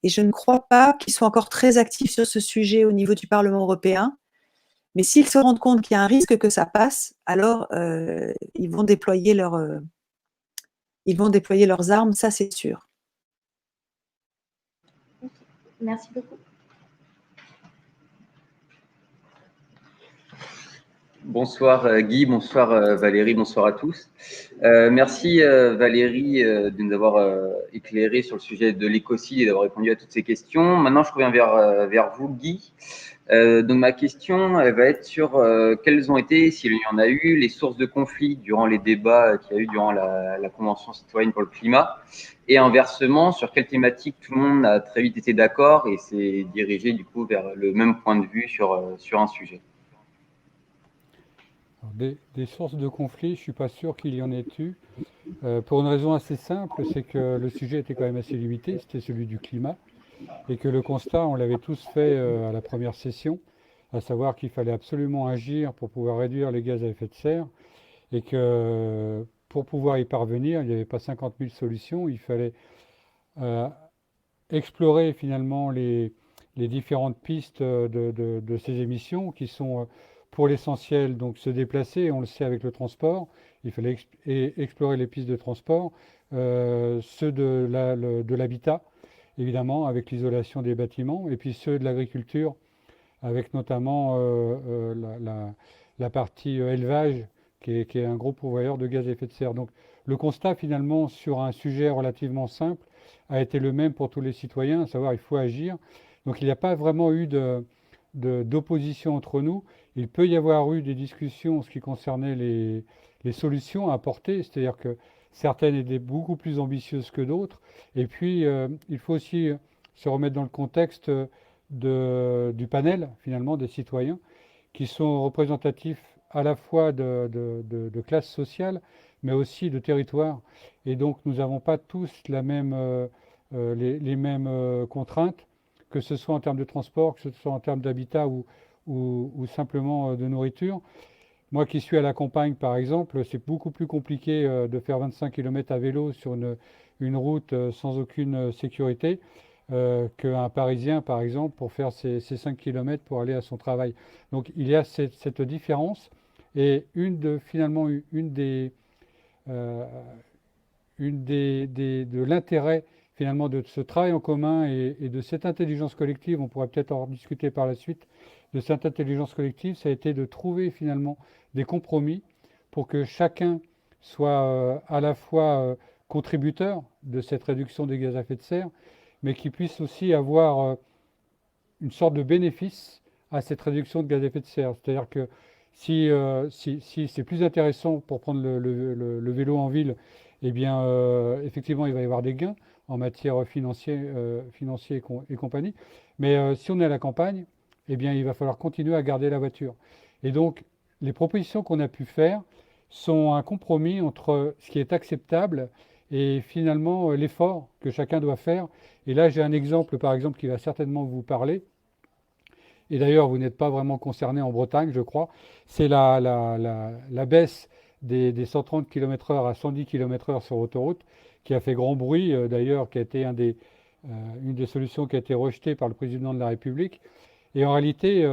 et je ne crois pas qu'ils soient encore très actifs sur ce sujet au niveau du Parlement européen. Mais s'ils se rendent compte qu'il y a un risque que ça passe, alors ils vont déployer leurs armes, ça c'est sûr. Merci beaucoup. Bonsoir Guy, bonsoir Valérie, bonsoir à tous. Merci Valérie de nous avoir éclairé sur le sujet de l'écocide et d'avoir répondu à toutes ces questions. Maintenant, je reviens vers vous, Guy. Donc ma question, elle va être sur quelles ont été, s'il y en a eu, les sources de conflits durant les débats qu'il y a eu durant la Convention citoyenne pour le climat, et inversement, sur quelle thématique tout le monde a très vite été d'accord et s'est dirigé du coup vers le même point de vue sur un sujet. Alors, des sources de conflit, je ne suis pas sûr qu'il y en ait eu. Pour une raison assez simple, c'est que le sujet était quand même assez limité, c'était celui du climat, et que le constat, on l'avait tous fait à la première session, à savoir qu'il fallait absolument agir pour pouvoir réduire les gaz à effet de serre, et que pour pouvoir y parvenir, il n'y avait pas 50 000 solutions, il fallait explorer finalement les différentes pistes de ces émissions qui sont pour l'essentiel donc se déplacer, on le sait avec le transport, il fallait explorer les pistes de transport, ceux de l'habitat, évidemment, avec l'isolation des bâtiments, et puis ceux de l'agriculture, avec notamment la partie élevage, qui est un gros pourvoyeur de gaz à effet de serre. Donc le constat finalement sur un sujet relativement simple a été le même pour tous les citoyens, à savoir il faut agir. Donc il n'y a pas vraiment eu d'opposition entre nous. Il peut y avoir eu des discussions en ce qui concernait les solutions à apporter, c'est-à-dire que certaines étaient beaucoup plus ambitieuses que d'autres. Et puis il faut aussi se remettre dans le contexte du panel finalement des citoyens qui sont représentatifs à la fois de classes sociales mais aussi de territoires. Et donc nous n'avons pas tous les mêmes contraintes, que ce soit en termes de transport, que ce soit en termes d'habitat ou simplement de nourriture. Moi qui suis à la campagne par exemple, c'est beaucoup plus compliqué de faire 25 km à vélo sur une route sans aucune sécurité qu'un Parisien, par exemple, pour faire ses 5 km pour aller à son travail. Donc il y a cette différence. Et finalement, de l'intérêt finalement de ce travail en commun et de cette intelligence collective, on pourrait peut-être en discuter par la suite, de cette intelligence collective, ça a été de trouver finalement des compromis pour que chacun soit à la fois contributeur de cette réduction des gaz à effet de serre, mais qui puisse aussi avoir une sorte de bénéfice à cette réduction de gaz à effet de serre. C'est-à-dire que si c'est plus intéressant pour prendre le vélo en ville, eh bien, effectivement, il va y avoir des gains en matière financière et compagnie. Mais si on est à la campagne, eh bien, il va falloir continuer à garder la voiture. Et donc, les propositions qu'on a pu faire sont un compromis entre ce qui est acceptable et finalement l'effort que chacun doit faire. Et là, j'ai un exemple, par exemple, qui va certainement vous parler. Et d'ailleurs, vous n'êtes pas vraiment concerné en Bretagne, je crois. C'est la baisse des 130 km/h à 110 km/h sur autoroute, qui a fait grand bruit, d'ailleurs, qui a été une des solutions qui a été rejetée par le président de la République. Et en réalité,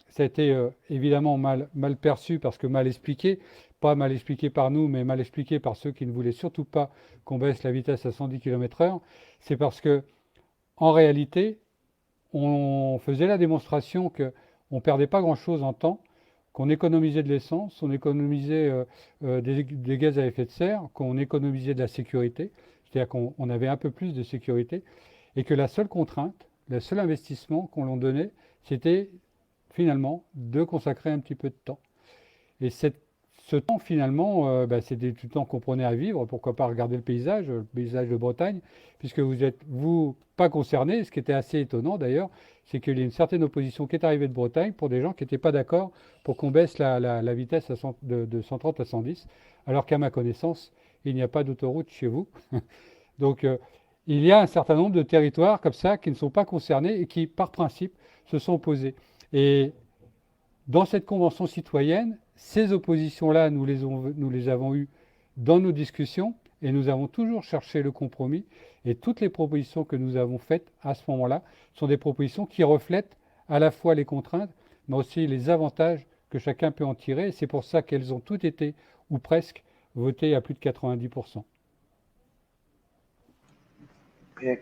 ça a été évidemment mal perçu parce que mal expliqué, pas mal expliqué par nous, mais mal expliqué par ceux qui ne voulaient surtout pas qu'on baisse la vitesse à 110 km/h. C'est parce que, en réalité, on faisait la démonstration qu'on ne perdait pas grand-chose en temps, qu'on économisait de l'essence, on économisait des gaz à effet de serre, qu'on économisait de la sécurité, c'est-à-dire qu'on avait un peu plus de sécurité, et que la seule contrainte, le seul investissement qu'on leur donnait, c'était finalement de consacrer un petit peu de temps. Et ce temps, finalement, c'était du temps qu'on prenait à vivre. Pourquoi pas regarder le paysage de Bretagne, puisque vous n'êtes, vous, pas concerné. Ce qui était assez étonnant, d'ailleurs, c'est qu'il y a une certaine opposition qui est arrivée de Bretagne pour des gens qui n'étaient pas d'accord pour qu'on baisse la vitesse de 130 à 110, alors qu'à ma connaissance, il n'y a pas d'autoroute chez vous. Donc, il y a un certain nombre de territoires comme ça qui ne sont pas concernés et qui, par principe, se sont opposés. Et dans cette convention citoyenne, ces oppositions-là, nous les avons eues dans nos discussions et nous avons toujours cherché le compromis. Et toutes les propositions que nous avons faites à ce moment-là sont des propositions qui reflètent à la fois les contraintes, mais aussi les avantages que chacun peut en tirer. Et c'est pour ça qu'elles ont toutes été, ou presque, votées à plus de 90%. Okay.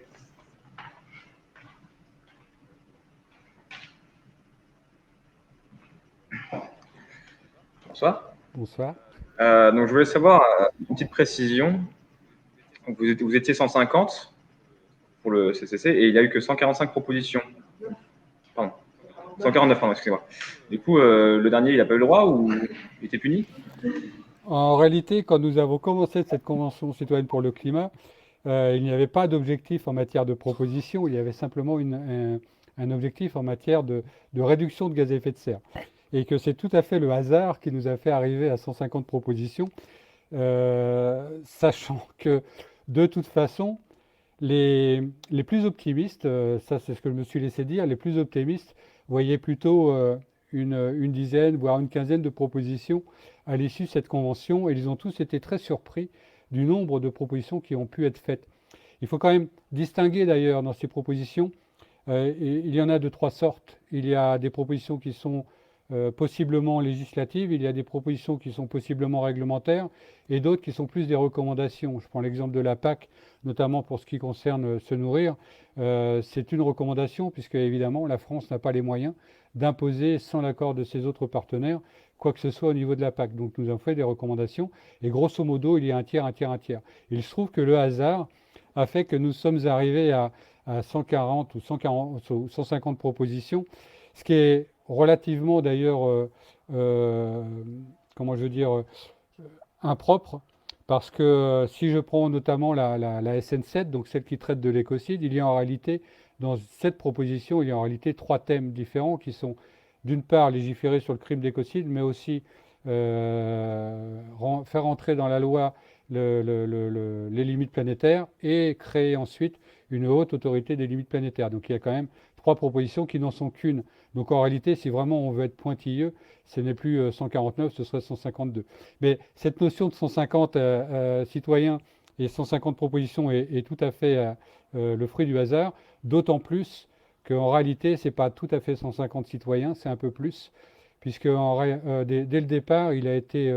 Bonsoir. Bonsoir. Donc, je voulais savoir une petite précision. Donc, vous étiez 150 pour le CCC et il n'y a eu que 145 propositions. Pardon. 149, pardon, excusez-moi. Du coup, le dernier, il n'a pas eu le droit ou il était puni? En réalité, quand nous avons commencé cette Convention citoyenne pour le climat, il n'y avait pas d'objectif en matière de proposition, il y avait simplement un objectif en matière de réduction de gaz à effet de serre. Et que c'est tout à fait le hasard qui nous a fait arriver à 150 propositions, sachant que de toute façon, les plus optimistes, ça c'est ce que je me suis laissé dire, les plus optimistes voyaient plutôt une dizaine, voire une quinzaine de propositions à l'issue de cette convention, et ils ont tous été très surpris du nombre de propositions qui ont pu être faites. Il faut quand même distinguer d'ailleurs dans ces propositions, il y en a de trois sortes. Il y a des propositions qui sont possiblement législatives, il y a des propositions qui sont possiblement réglementaires et d'autres qui sont plus des recommandations. Je prends l'exemple de la PAC, notamment pour ce qui concerne se nourrir. C'est une recommandation puisque évidemment la France n'a pas les moyens d'imposer sans l'accord de ses autres partenaires quoi que ce soit au niveau de la PAC. Donc nous avons fait des recommandations et grosso modo il y a un tiers, un tiers, un tiers. Il se trouve que le hasard a fait que nous sommes arrivés à 140 ou 150 propositions, ce qui est relativement d'ailleurs, comment je veux dire, impropre, parce que si je prends notamment la SN7, donc celle qui traite de l'écocide, il y a en réalité, dans cette proposition, il y a en réalité trois thèmes différents qui sont, d'une part, légiférer sur le crime d'écocide, mais aussi faire entrer dans la loi les limites planétaires et créer ensuite une haute autorité des limites planétaires. Donc il y a quand même trois propositions qui n'en sont qu'une. Donc en réalité, si vraiment on veut être pointilleux, ce n'est plus 149, ce serait 152. Mais cette notion de 150 citoyens et 150 propositions est tout à fait le fruit du hasard, d'autant plus qu'en réalité, ce n'est pas tout à fait 150 citoyens, c'est un peu plus, puisque dès le départ, il a été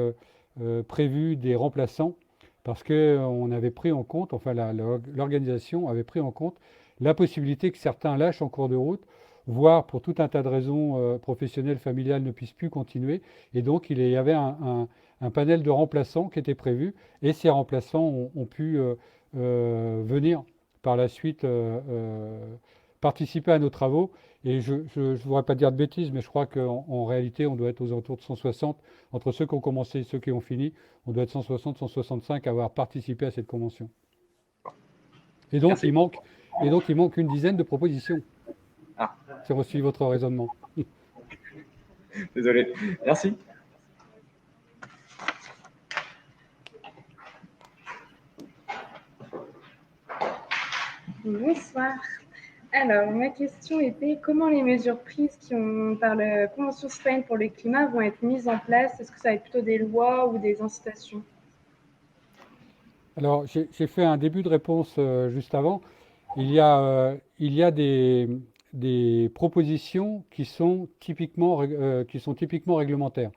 prévu des remplaçants, parce qu'on avait pris en compte, enfin l'organisation avait pris en compte la possibilité que certains lâchent en cours de route, voire pour tout un tas de raisons professionnelles, familiales, ne puissent plus continuer. Et donc il y avait un panel de remplaçants qui était prévu, et ces remplaçants ont pu venir par la suite participer à nos travaux. Et je ne voudrais pas dire de bêtises, mais je crois qu'en réalité, on doit être aux alentours de 160. Entre ceux qui ont commencé et ceux qui ont fini, on doit être 160, 165 à avoir participé à cette convention. Et donc, il manque une dizaine de propositions. Ah. Si on suit votre raisonnement. Désolé. Merci. Bonsoir. Alors, ma question était comment les mesures prises par la Convention citoyenne pour le climat vont être mises en place? Est-ce que ça va être plutôt des lois ou des incitations? Alors, j'ai fait un début de réponse juste avant. Il y a des propositions qui sont typiquement réglementaires.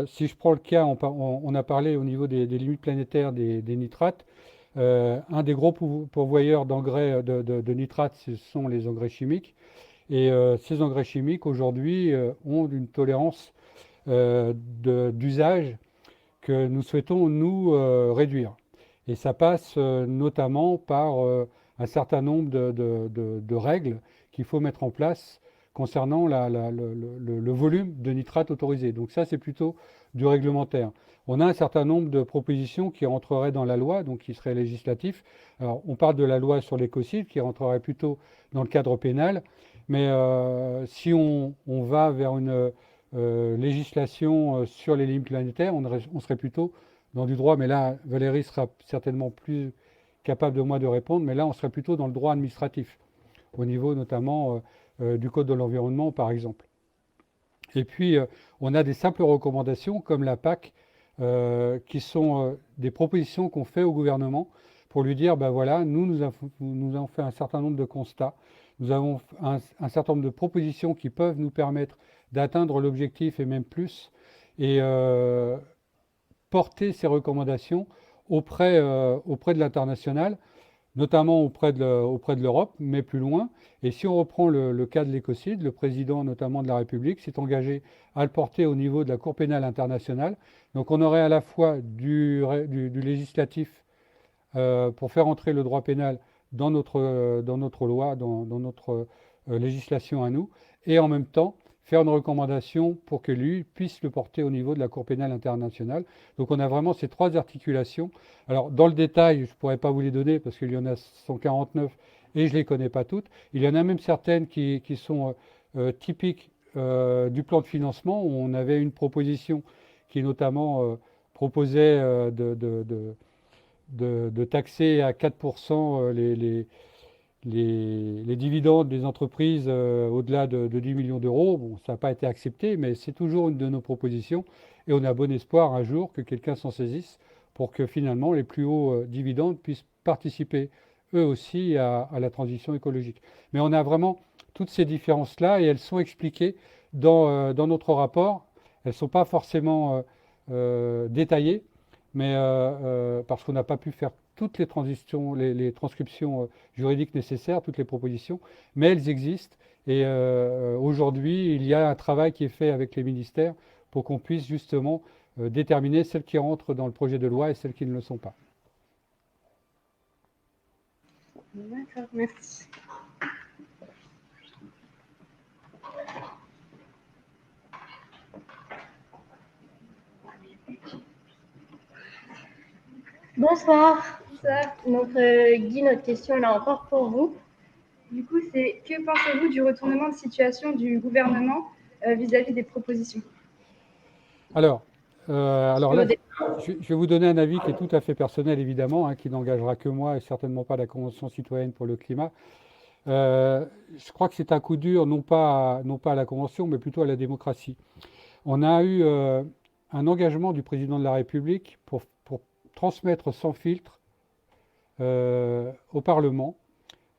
Si je prends le cas, on a parlé au niveau des limites planétaires des nitrates. Un des gros pourvoyeurs d'engrais de nitrates, ce sont les engrais chimiques. Et ces engrais chimiques, aujourd'hui, ont une tolérance d'usage que nous souhaitons, nous, réduire. Et ça passe notamment par un certain nombre de règles qu'il faut mettre en place concernant le volume de nitrate autorisé. Donc ça, c'est plutôt du réglementaire. On a un certain nombre de propositions qui rentreraient dans la loi, donc qui seraient législatifs. Alors, on parle de la loi sur l'écocide qui rentrerait plutôt dans le cadre pénal, mais si on va vers une législation sur les limites planétaires, on serait plutôt dans du droit, mais là, Valérie sera certainement plus capable de moi de répondre, mais là, on serait plutôt dans le droit administratif, au niveau notamment du Code de l'environnement, par exemple. Et puis, on a des simples recommandations, comme la PAC, qui sont des propositions qu'on fait au gouvernement pour lui dire, ben voilà, nous avons fait un certain nombre de constats, nous avons un certain nombre de propositions qui peuvent nous permettre d'atteindre l'objectif et même plus, et porter ces recommandations auprès de l'international notamment auprès de l'Europe, mais plus loin. Et si on reprend le cas de l'écocide, le président notamment de la République s'est engagé à le porter au niveau de la Cour pénale internationale. Donc on aurait à la fois du législatif pour faire entrer le droit pénal dans notre loi, dans notre législation à nous, et en même temps faire une recommandation pour que lui puisse le porter au niveau de la Cour pénale internationale. Donc on a vraiment ces trois articulations. Alors dans le détail, je ne pourrais pas vous les donner parce qu'il y en a 149 et je ne les connais pas toutes. Il y en a même certaines qui sont typiques du plan de financement, où on avait une proposition qui notamment proposait de taxer à 4% les dividendes des entreprises au-delà de 10 millions d'euros. Bon, ça n'a pas été accepté, mais c'est toujours une de nos propositions. Et on a bon espoir un jour que quelqu'un s'en saisisse pour que finalement les plus hauts dividendes puissent participer eux aussi à la transition écologique. Mais on a vraiment toutes ces différences-là et elles sont expliquées dans notre rapport. Elles ne sont pas forcément détaillées, mais parce qu'on n'a pas pu faire toutes les transitions, les transcriptions juridiques nécessaires, toutes les propositions, mais elles existent. Et aujourd'hui, il y a un travail qui est fait avec les ministères pour qu'on puisse justement déterminer celles qui rentrent dans le projet de loi et celles qui ne le sont pas. D'accord, merci. Bonsoir. Donc, Guy, notre question est là encore pour vous. Du coup, c'est que pensez-vous du retournement de situation du gouvernement vis-à-vis des propositions? Alors là, je vais vous donner un avis qui est tout à fait personnel, évidemment, hein, qui n'engagera que moi et certainement pas la Convention citoyenne pour le climat. Je crois que c'est un coup dur, non pas à la Convention, mais plutôt à la démocratie. On a eu un engagement du président de la République pour transmettre sans filtre au Parlement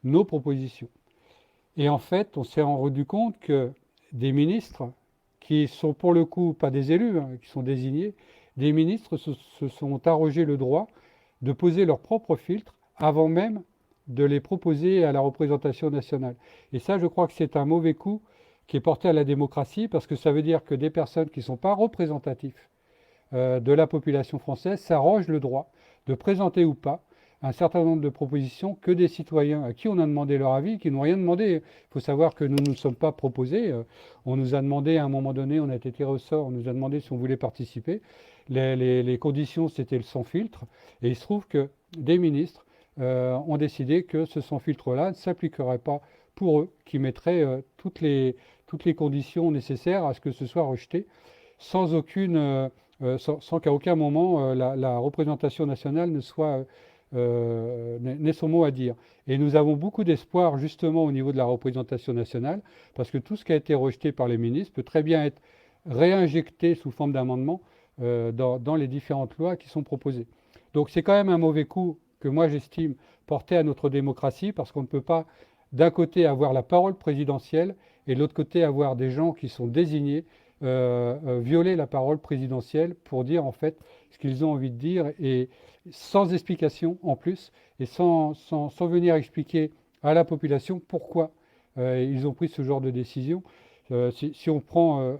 nos propositions. Et en fait, on s'est rendu compte que des ministres, qui sont pour le coup pas des élus, hein, qui sont désignés, des ministres se sont arrogés le droit de poser leurs propres filtres avant même de les proposer à la représentation nationale. Et ça, je crois que c'est un mauvais coup qui est porté à la démocratie, parce que ça veut dire que des personnes qui ne sont pas représentatifs de la population française s'arrogent le droit de présenter ou pas un certain nombre de propositions que des citoyens à qui on a demandé leur avis, qui n'ont rien demandé. Il faut savoir que nous ne nous sommes pas proposés. On nous a demandé à un moment donné, on a été tiré au sort, on nous a demandé si on voulait participer. Les conditions, c'était le sans filtre. Et il se trouve que des ministres ont décidé que ce sans filtre-là ne s'appliquerait pas pour eux, qui mettraient toutes les conditions nécessaires à ce que ce soit rejeté, sans qu'à aucun moment la représentation nationale n'ait son mot à dire. Et nous avons beaucoup d'espoir justement au niveau de la représentation nationale, parce que tout ce qui a été rejeté par les ministres peut très bien être réinjecté sous forme d'amendement dans les différentes lois qui sont proposées. Donc c'est quand même un mauvais coup que moi j'estime porter à notre démocratie, parce qu'on ne peut pas d'un côté avoir la parole présidentielle et de l'autre côté avoir des gens qui sont désignés violer la parole présidentielle pour dire en fait ce qu'ils ont envie de dire, et sans explication en plus, et sans venir expliquer à la population pourquoi ils ont pris ce genre de décision. Si on prend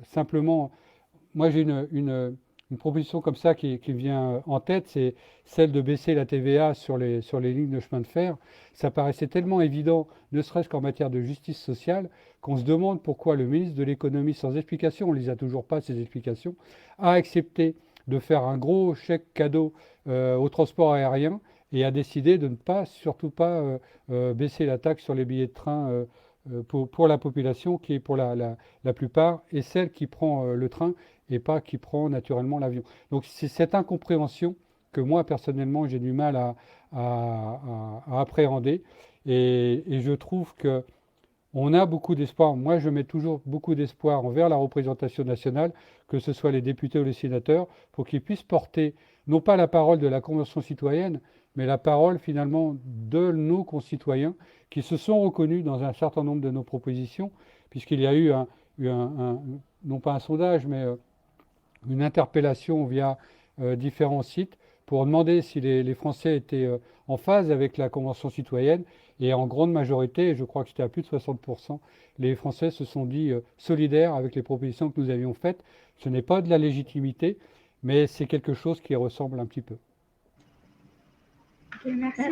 simplement, moi j'ai une proposition comme ça qui vient en tête, c'est celle de baisser la TVA sur les lignes de chemin de fer. Ça paraissait tellement évident, ne serait-ce qu'en matière de justice sociale, qu'on se demande pourquoi le ministre de l'économie, sans explication, on ne les a toujours pas ces explications, a accepté de faire un gros chèque cadeau au transport aérien et a décidé de ne pas, surtout pas baisser la taxe sur les billets de train pour la population, qui est pour la plupart est celle qui prend le train et pas qui prend naturellement l'avion. Donc c'est cette incompréhension que moi personnellement j'ai du mal à appréhender, et je trouve que on a beaucoup d'espoir. Moi, je mets toujours beaucoup d'espoir envers la représentation nationale, que ce soit les députés ou les sénateurs, pour qu'ils puissent porter, non pas la parole de la Convention citoyenne, mais la parole finalement de nos concitoyens qui se sont reconnus dans un certain nombre de nos propositions, puisqu'il y a eu non pas un sondage, mais une interpellation via différents sites pour demander si les Français étaient en phase avec la Convention citoyenne. Et en grande majorité, je crois que c'était à plus de 60%, les Français se sont dit solidaires avec les propositions que nous avions faites. Ce n'est pas de la légitimité, mais c'est quelque chose qui ressemble un petit peu. Ok, merci.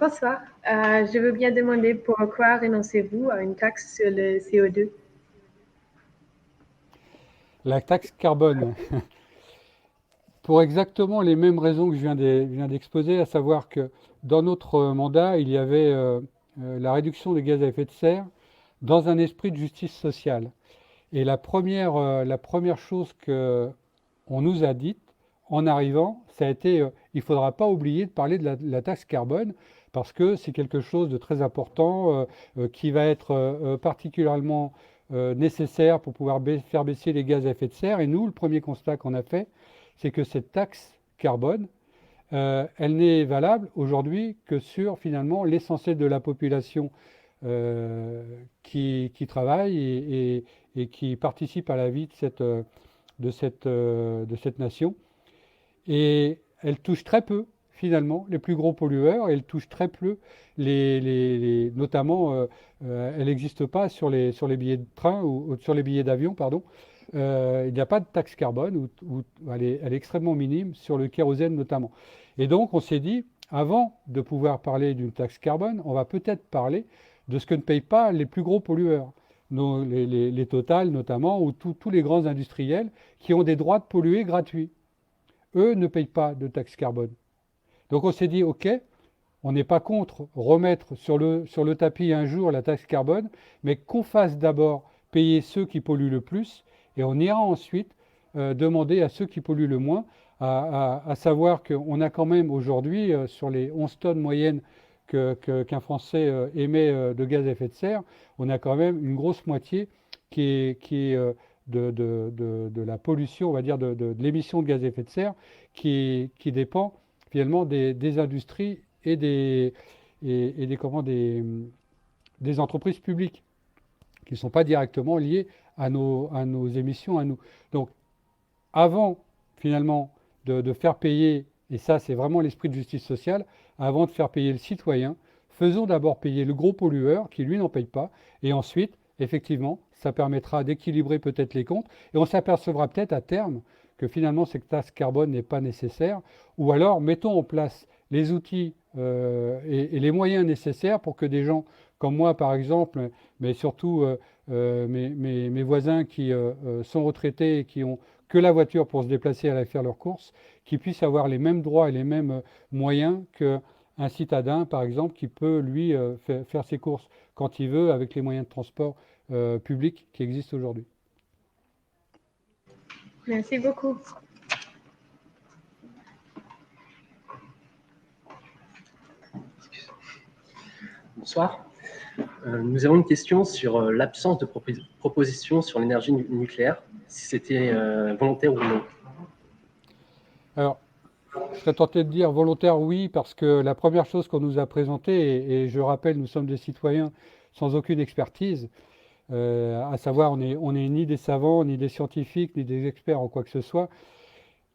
Bonsoir. Je veux bien demander pourquoi renoncez-vous à une taxe sur le CO2? La taxe carbone, pour exactement les mêmes raisons que je viens d'exposer, à savoir que dans notre mandat, il y avait la réduction des gaz à effet de serre dans un esprit de justice sociale. Et la première chose qu'on nous a dite en arrivant, ça a été il ne faudra pas oublier de parler de la taxe carbone, parce que c'est quelque chose de très important qui va être particulièrement nécessaire pour pouvoir faire baisser les gaz à effet de serre. Et nous, le premier constat qu'on a fait, c'est que cette taxe carbone, elle n'est valable aujourd'hui que sur finalement l'essentiel de la population qui travaille et qui participe à la vie de cette nation. Et elle touche très peu finalement les plus gros pollueurs, et elle touche très peu notamment elle n'existe pas sur les billets de train ou sur les billets d'avion, pardon. Il n'y a pas de taxe carbone, ou elle est extrêmement minime sur le kérosène notamment. Et donc on s'est dit, avant de pouvoir parler d'une taxe carbone, on va peut-être parler de ce que ne payent pas les plus gros pollueurs, les Total notamment, ou tous les grands industriels qui ont des droits de polluer gratuits. Eux ne payent pas de taxe carbone. Donc on s'est dit, ok, on n'est pas contre remettre sur le tapis un jour la taxe carbone, mais qu'on fasse d'abord payer ceux qui polluent le plus, et on ira ensuite demander à ceux qui polluent le moins, à savoir qu'on a quand même aujourd'hui, sur les 11 tonnes moyennes qu'un Français émet de gaz à effet de serre, on a quand même une grosse moitié qui est de la pollution, on va dire, de l'émission de gaz à effet de serre, qui dépend finalement des industries et des entreprises publiques, qui ne sont pas directement liées à nos émissions à nous. Donc, avant finalement de faire payer, et ça c'est vraiment l'esprit de justice sociale, avant de faire payer le citoyen, faisons d'abord payer le gros pollueur qui lui n'en paye pas, et ensuite, effectivement, ça permettra d'équilibrer peut-être les comptes, et on s'apercevra peut-être à terme que finalement cette taxe carbone n'est pas nécessaire, ou alors mettons en place les outils et les moyens nécessaires pour que des gens comme moi par exemple, mais surtout mes voisins qui sont retraités et qui ont que la voiture pour se déplacer et aller faire leurs courses, qui puissent avoir les mêmes droits et les mêmes moyens qu'un citadin par exemple qui peut lui faire ses courses quand il veut avec les moyens de transport publics qui existent aujourd'hui. Merci beaucoup. Bonsoir. Nous avons une question sur l'absence de proposition sur l'énergie nucléaire, si c'était volontaire ou non. Alors, je serais tenté de dire volontaire, oui, parce que la première chose qu'on nous a présentée, et je rappelle, nous sommes des citoyens sans aucune expertise, à savoir, on n'est ni des savants, ni des scientifiques, ni des experts en quoi que ce soit.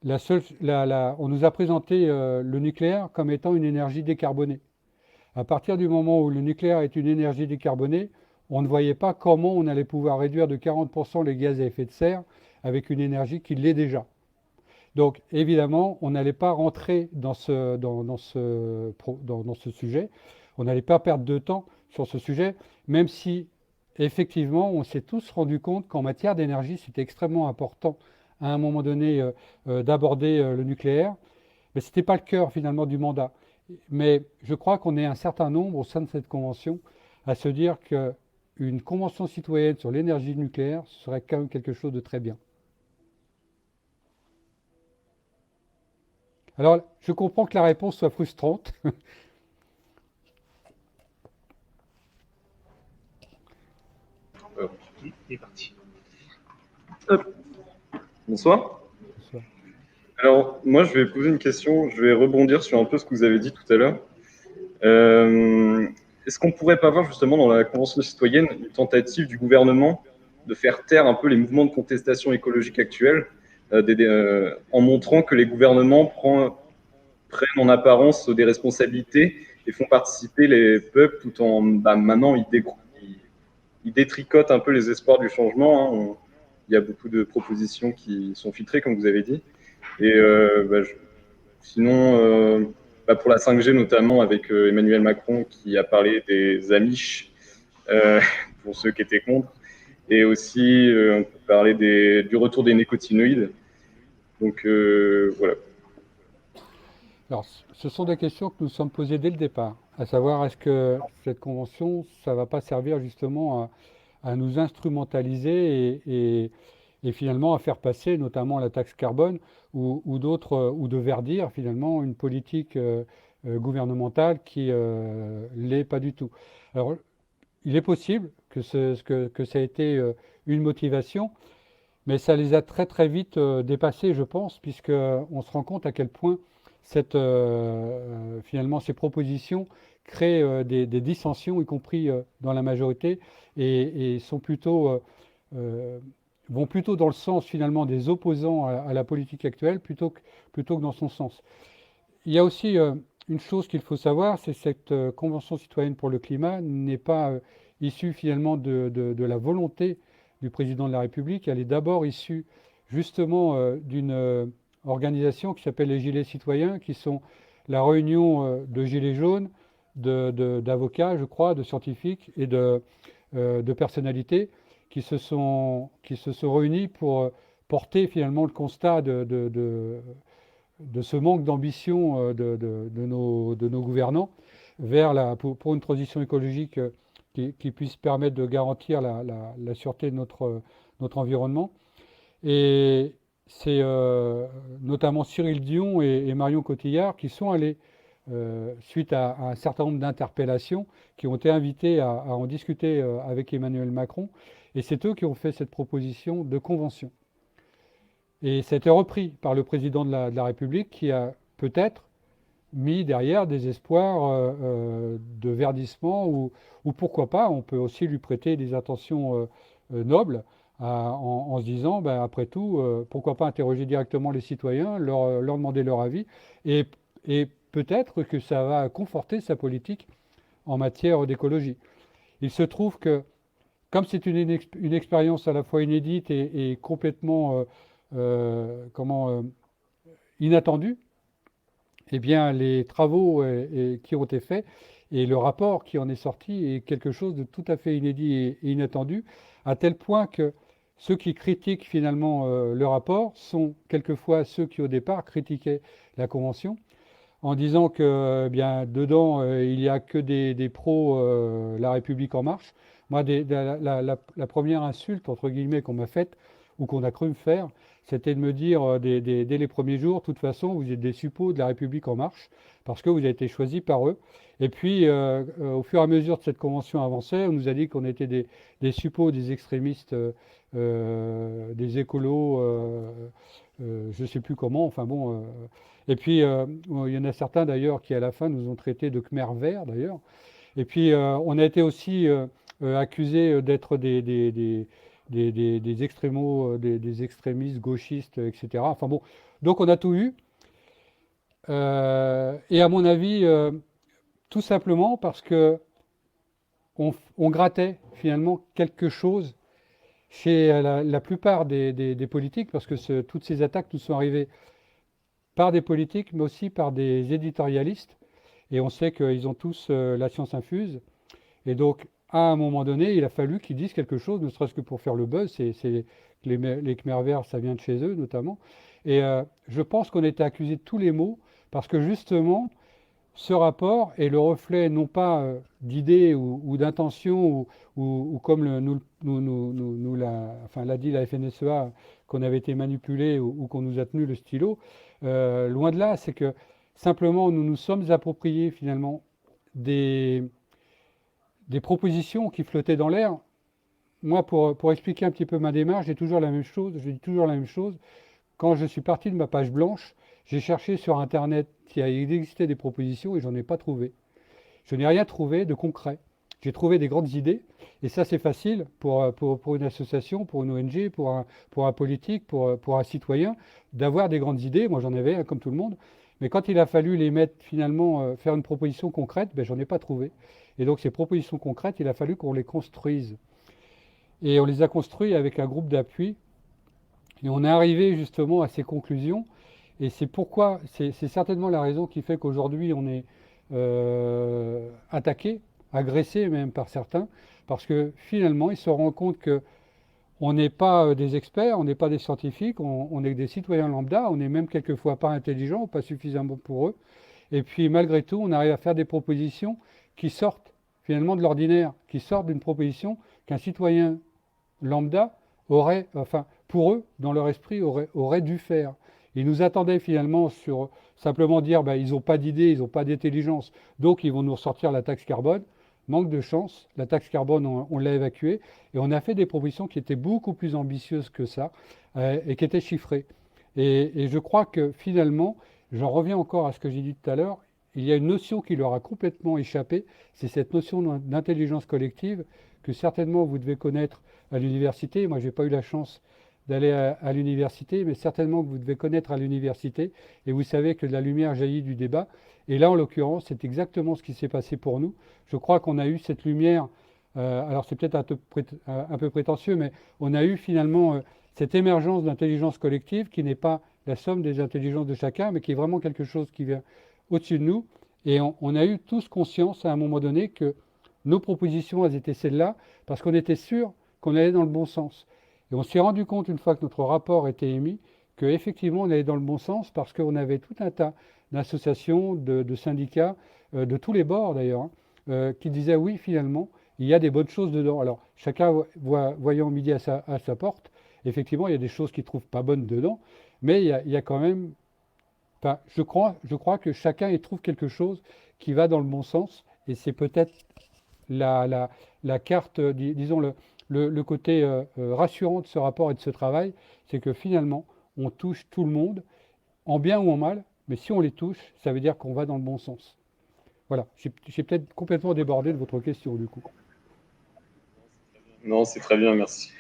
On nous a présenté le nucléaire comme étant une énergie décarbonée. À partir du moment où le nucléaire est une énergie décarbonée, on ne voyait pas comment on allait pouvoir réduire de 40% les gaz à effet de serre avec une énergie qui l'est déjà. Donc évidemment, on n'allait pas rentrer dans ce sujet, on n'allait pas perdre de temps sur ce sujet, même si effectivement, on s'est tous rendu compte qu'en matière d'énergie, c'était extrêmement important à un moment donné d'aborder le nucléaire, mais ce n'était pas le cœur finalement du mandat. Mais je crois qu'on est un certain nombre au sein de cette convention à se dire qu'une convention citoyenne sur l'énergie nucléaire serait quand même quelque chose de très bien. Alors, je comprends que la réponse soit frustrante. Il est parti. Bonsoir. Alors, moi, je vais poser une question. Je vais rebondir sur un peu ce que vous avez dit tout à l'heure. est-ce qu'on ne pourrait pas voir justement dans la Convention citoyenne une tentative du gouvernement de faire taire un peu les mouvements de contestation écologique actuels, en montrant que les gouvernements prennent en apparence des responsabilités et font participer les peuples tout en maintenant ils détricotent un peu les espoirs du changement, hein. Il y a beaucoup de propositions qui sont filtrées, comme vous avez dit. Et sinon, pour la 5G notamment, avec Emmanuel Macron qui a parlé des Amish, pour ceux qui étaient contre, et aussi on peut parler du retour des nécotinoïdes. Donc voilà. Alors, ce sont des questions que nous sommes posées dès le départ, à savoir est-ce que cette convention, ça ne va pas servir justement à nous instrumentaliser et finalement à faire passer notamment la taxe carbone ou d'autres, ou de verdir finalement une politique gouvernementale qui l'est pas du tout. Alors, il est possible que ça ait été une motivation, mais ça les a très très vite dépassés, je pense, puisqu'on se rend compte à quel point finalement ces propositions créent des dissensions, y compris dans la majorité, et sont vont plutôt dans le sens finalement des opposants à la politique actuelle plutôt que dans son sens. Il y a aussi une chose qu'il faut savoir, c'est que cette Convention citoyenne pour le climat n'est pas issue finalement de la volonté du président de la République. Elle est d'abord issue justement d'une organisation qui s'appelle les Gilets citoyens, qui sont la réunion de gilets jaunes, d'avocats, je crois, de scientifiques et de personnalités qui se sont réunis pour porter finalement le constat de ce manque d'ambition de nos gouvernants pour une transition écologique qui puisse permettre de garantir la sûreté de notre environnement. Et c'est notamment Cyril Dion et Marion Cotillard qui sont allés, suite à un certain nombre d'interpellations, qui ont été invités à en discuter avec Emmanuel Macron. Et c'est eux qui ont fait cette proposition de convention. Et ça a été repris par le président de la République qui a peut-être mis derrière des espoirs de verdissement ou pourquoi pas, on peut aussi lui prêter des intentions nobles en se disant, après tout, pourquoi pas interroger directement les citoyens, leur demander leur avis et peut-être que ça va conforter sa politique en matière d'écologie. Il se trouve que, comme c'est une expérience à la fois inédite et complètement inattendue, eh bien, les travaux qui ont été faits et le rapport qui en est sorti est quelque chose de tout à fait inédit et inattendu, à tel point que ceux qui critiquent finalement le rapport sont quelquefois ceux qui au départ critiquaient la Convention, en disant que bien dedans il n'y a que des pros La République En Marche. Moi, la première insulte, entre guillemets, qu'on m'a faite, ou qu'on a cru me faire, c'était de me dire dès les premiers jours, de toute façon, vous êtes des suppôts de La République En Marche, parce que vous avez été choisis par eux. Et puis, au fur et à mesure de cette convention avançait, on nous a dit qu'on était des suppôts, des extrémistes, des écolos, je ne sais plus comment, enfin bon. Et puis, il y en a certains d'ailleurs qui, à la fin, nous ont traités de Khmer verts, d'ailleurs. Et puis, on a été aussi accusés d'être des extrémos, des extrémistes gauchistes, etc. Enfin bon, donc on a tout eu. Et à mon avis, tout simplement parce que on grattait finalement quelque chose chez la plupart des politiques, parce que toutes ces attaques nous sont arrivées par des politiques, mais aussi par des éditorialistes. Et on sait qu'ils ont tous la science infuse. Et donc, à un moment donné, il a fallu qu'ils disent quelque chose, ne serait-ce que pour faire le buzz. Les Khmer verts, ça vient de chez eux, notamment. Et je pense qu'on était accusés de tous les maux, parce que justement, ce rapport est le reflet non pas d'idées ou d'intentions, ou comme l'a dit la FNSEA, qu'on avait été manipulé ou qu'on nous a tenu le stylo. Loin de là, c'est que simplement, nous nous sommes appropriés finalement des propositions qui flottaient dans l'air. Moi, pour expliquer un petit peu ma démarche, je dis toujours la même chose. Quand je suis parti de ma page blanche, j'ai cherché sur Internet s'il existait des propositions et j'en ai pas trouvé. je n'ai rien trouvé de concret. J'ai trouvé des grandes idées, et ça c'est facile pour une association, pour une ONG, pour un politique, pour un citoyen, d'avoir des grandes idées. Moi j'en avais, hein, comme tout le monde, mais quand il a fallu les mettre finalement, faire une proposition concrète, ben, j'en ai pas trouvé. Et donc ces propositions concrètes, il a fallu qu'on les construise. Et on les a construites avec un groupe d'appui, et on est arrivé justement à ces conclusions. Et c'est pourquoi, c'est certainement la raison qui fait qu'aujourd'hui on est attaqué, agressé même par certains, parce que finalement ils se rendent compte que on n'est pas des experts, on n'est pas des scientifiques, on est des citoyens lambda, on n'est même quelquefois pas intelligents, pas suffisamment pour eux. Et puis malgré tout, on arrive à faire des propositions qui sortent finalement de l'ordinaire, qui sortent d'une proposition qu'un citoyen lambda aurait, enfin pour eux, dans leur esprit, aurait dû faire. Ils nous attendaient finalement sur simplement dire ben, ils n'ont pas d'idée, ils n'ont pas d'intelligence, donc ils vont nous ressortir la taxe carbone. Manque de chance, la taxe carbone, on l'a évacuée, et on a fait des propositions qui étaient beaucoup plus ambitieuses que ça, et qui étaient chiffrées. Et je crois que finalement, j'en reviens encore à ce que j'ai dit tout à l'heure, il y a une notion qui leur a complètement échappé, c'est cette notion d'intelligence collective que certainement vous devez connaître à l'université. Moi, je n'ai pas eu la chance d'aller à l'université, mais certainement que vous devez connaître à l'université, et vous savez que la lumière jaillit du débat. Et là, en l'occurrence, c'est exactement ce qui s'est passé pour nous. Je crois qu'on a eu cette lumière, alors c'est peut-être un peu prétentieux, mais on a eu finalement cette émergence d'intelligence collective qui n'est pas la somme des intelligences de chacun, mais qui est vraiment quelque chose qui vient au-dessus de nous. Et on a eu tous conscience à un moment donné que nos propositions, elles étaient celles-là, parce qu'on était sûr qu'on allait dans le bon sens. Et on s'est rendu compte, une fois que notre rapport était émis, qu'effectivement, on allait dans le bon sens parce qu'on avait tout un tas d'associations, de syndicats, de tous les bords d'ailleurs, qui disaient oui, finalement, il y a des bonnes choses dedans. Alors, chacun voyant midi à sa porte, effectivement, il y a des choses qu'il ne trouve pas bonnes dedans, mais il y a quand même... Enfin, je crois que chacun y trouve quelque chose qui va dans le bon sens, et c'est peut-être la carte, disons, le côté rassurant de ce rapport et de ce travail, c'est que finalement, on touche tout le monde, en bien ou en mal, mais si on les touche, ça veut dire qu'on va dans le bon sens. Voilà, j'ai peut-être complètement débordé de votre question du coup. Non, c'est très bien, merci.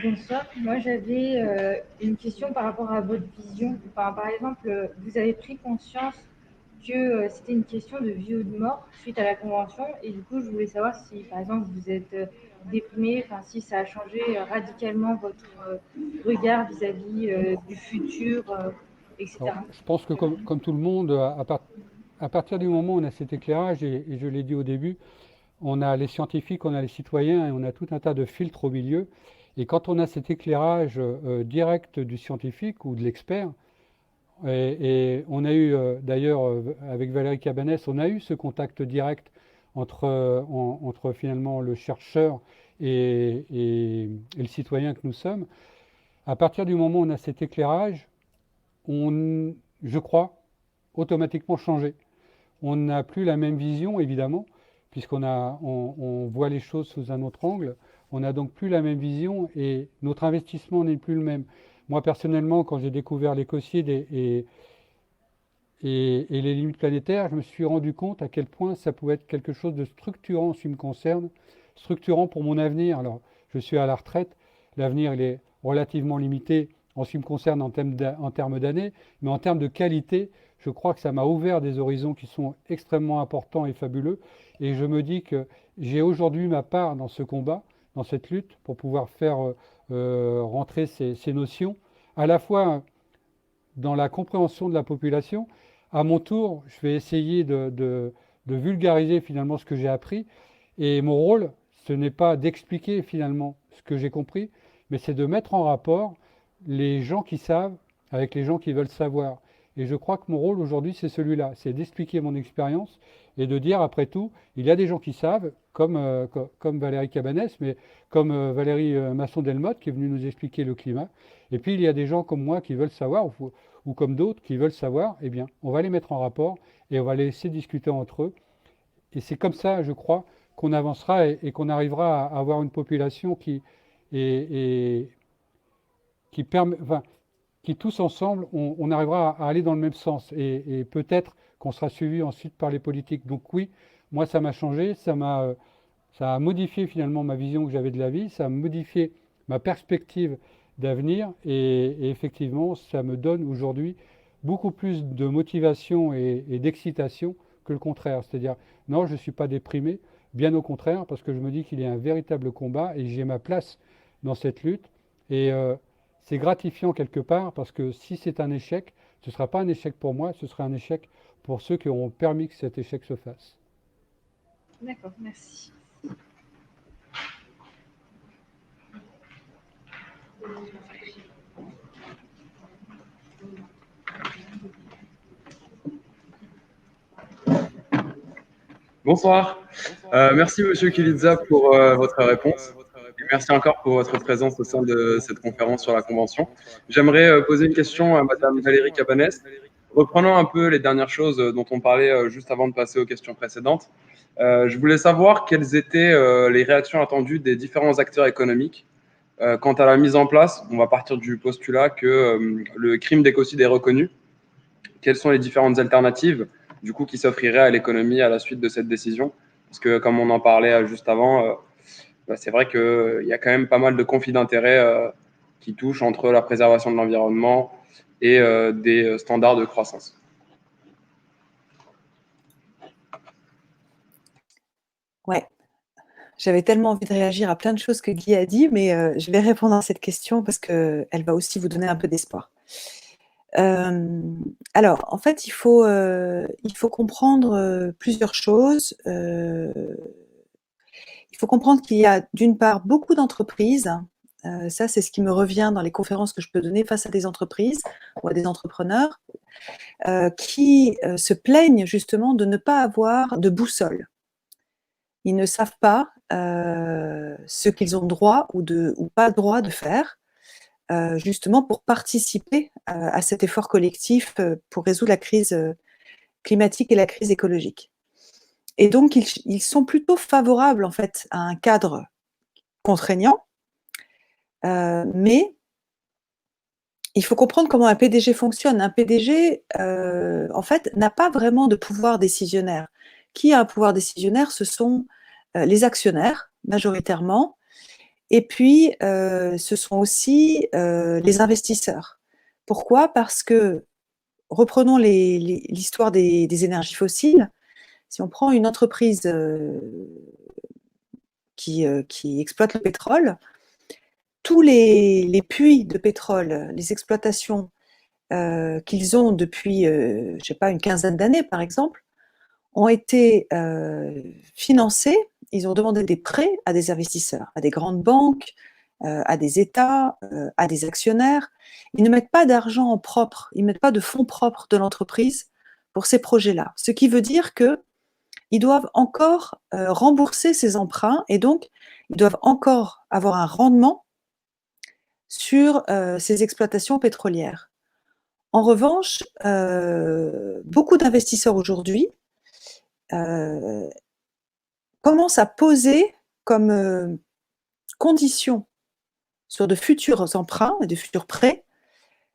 Bonsoir, moi j'avais une question par rapport à votre vision. Enfin, par exemple, vous avez pris conscience que c'était une question de vie ou de mort suite à la Convention, et du coup je voulais savoir si par exemple vous êtes déprimé, enfin, si ça a changé radicalement votre regard vis-à-vis du futur, etc. Alors, je pense que comme tout le monde, à partir du moment où on a cet éclairage, et je l'ai dit au début, on a les scientifiques, on a les citoyens, et on a tout un tas de filtres au milieu. Et quand on a cet éclairage direct du scientifique ou de l'expert, et on a eu d'ailleurs avec Valérie Cabanès, on a eu ce contact direct entre finalement le chercheur et le citoyen que nous sommes. À partir du moment où on a cet éclairage, je crois, automatiquement changé. On n'a plus la même vision, évidemment, puisqu'on voit les choses sous un autre angle. On n'a donc plus la même vision et notre investissement n'est plus le même. Moi, personnellement, quand j'ai découvert l'écocide et les limites planétaires, je me suis rendu compte à quel point ça pouvait être quelque chose de structurant en ce qui me concerne, structurant pour mon avenir. Alors, je suis à la retraite, l'avenir il est relativement limité en ce qui me concerne en termes d'années, mais en termes de qualité, je crois que ça m'a ouvert des horizons qui sont extrêmement importants et fabuleux. Et je me dis que j'ai aujourd'hui ma part dans ce combat, dans cette lutte, pour pouvoir faire rentrer ces notions, à la fois dans la compréhension de la population. À mon tour, je vais essayer de vulgariser finalement ce que j'ai appris. Et mon rôle, ce n'est pas d'expliquer finalement ce que j'ai compris, mais c'est de mettre en rapport les gens qui savent avec les gens qui veulent savoir. Et je crois que mon rôle aujourd'hui, c'est celui-là, c'est d'expliquer mon expérience et de dire, après tout, il y a des gens qui savent, comme Valérie Cabanès, mais comme Valérie Masson-Delmotte, qui est venue nous expliquer le climat. Et puis, il y a des gens comme moi qui veulent savoir, ou comme d'autres qui veulent savoir. Eh bien, on va les mettre en rapport et on va les laisser discuter entre eux. Et c'est comme ça, je crois, qu'on avancera et qu'on arrivera à avoir une population qui permet, enfin, qui tous ensemble, on arrivera à aller dans le même sens et peut-être qu'on sera suivi ensuite par les politiques. Donc oui, moi ça m'a changé, ça a modifié finalement ma vision que j'avais de la vie, ça a modifié ma perspective d'avenir et effectivement ça me donne aujourd'hui beaucoup plus de motivation et d'excitation que le contraire. C'est-à-dire, non, je ne suis pas déprimé, bien au contraire, parce que je me dis qu'il y a un véritable combat et j'ai ma place dans cette lutte. Et c'est gratifiant quelque part, parce que si c'est un échec, ce ne sera pas un échec pour moi, ce sera un échec pour ceux qui auront permis que cet échec se fasse. D'accord, merci. Bonsoir. Merci Monsieur Kilidza pour votre réponse. Et merci encore pour votre présence au sein de cette conférence sur la Convention. J'aimerais poser une question à Madame Valérie Cabanès. Reprenons un peu les dernières choses dont on parlait juste avant de passer aux questions précédentes. Je voulais savoir quelles étaient les réactions attendues des différents acteurs économiques quant à la mise en place. On va partir du postulat que le crime d'écocide est reconnu. Quelles sont les différentes alternatives du coup qui s'offriraient à l'économie à la suite de cette décision? Parce que comme on en parlait juste avant, c'est vrai qu'il y a quand même pas mal de conflits d'intérêts qui touchent entre la préservation de l'environnement et des standards de croissance. Ouais, j'avais tellement envie de réagir à plein de choses que Guy a dit, mais je vais répondre à cette question parce qu'elle va aussi vous donner un peu d'espoir. Alors, en fait, il faut comprendre plusieurs choses. Il faut comprendre qu'il y a d'une part beaucoup d'entreprises, ça c'est ce qui me revient dans les conférences que je peux donner face à des entreprises ou à des entrepreneurs, qui se plaignent justement de ne pas avoir de boussole. Ils ne savent pas ce qu'ils ont droit ou pas droit de faire, justement pour participer à cet effort collectif pour résoudre la crise climatique et la crise écologique. Et donc, ils sont plutôt favorables en fait à un cadre contraignant, mais il faut comprendre comment un PDG fonctionne. Un PDG, en fait, n'a pas vraiment de pouvoir décisionnaire. Qui a un pouvoir décisionnaire? Ce sont les actionnaires, majoritairement, et puis ce sont aussi les investisseurs. Pourquoi? Parce que, reprenons l'histoire des énergies fossiles. Si on prend une entreprise qui exploite le pétrole, tous les puits de pétrole, les exploitations qu'ils ont depuis, je ne sais pas, une quinzaine d'années par exemple, ont été financés, ils ont demandé des prêts à des investisseurs, à des grandes banques, à des États, à des actionnaires. Ils ne mettent pas d'argent en propre, ils ne mettent pas de fonds propres de l'entreprise pour ces projets-là. Ce qui veut dire qu'ils doivent encore rembourser ces emprunts et donc ils doivent encore avoir un rendement sur ces exploitations pétrolières. En revanche, beaucoup d'investisseurs aujourd'hui commencent à poser comme condition sur de futurs emprunts et de futurs prêts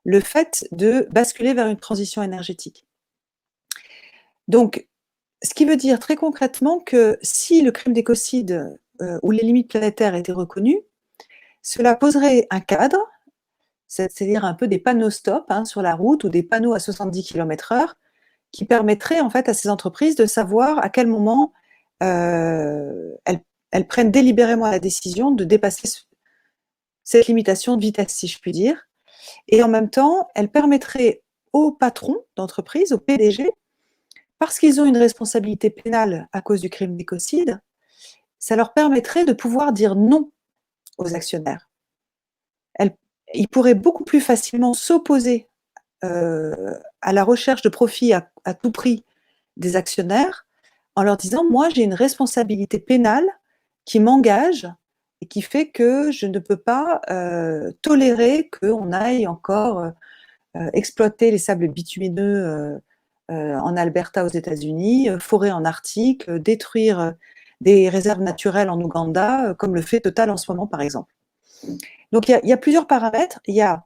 le fait de basculer vers une transition énergétique. Donc, ce qui veut dire très concrètement que si le crime d'écocide ou les limites planétaires étaient reconnues, cela poserait un cadre, c'est-à-dire un peu des panneaux stop sur la route ou des panneaux à 70 km/h qui permettraient en fait à ces entreprises de savoir à quel moment elles prennent délibérément la décision de dépasser cette limitation de vitesse, si je puis dire. Et en même temps, elles permettraient aux patrons d'entreprise, aux PDG, parce qu'ils ont une responsabilité pénale à cause du crime d'écocide, ça leur permettrait de pouvoir dire non aux actionnaires. Ils pourraient beaucoup plus facilement s'opposer à la recherche de profit à tout prix des actionnaires en leur disant « moi j'ai une responsabilité pénale qui m'engage et qui fait que je ne peux pas tolérer qu'on aille encore exploiter les sables bitumineux en Alberta aux États-Unis, forer en Arctique, détruire des réserves naturelles en Ouganda, comme le fait Total en ce moment, par exemple. Donc, il y a plusieurs paramètres. Il y a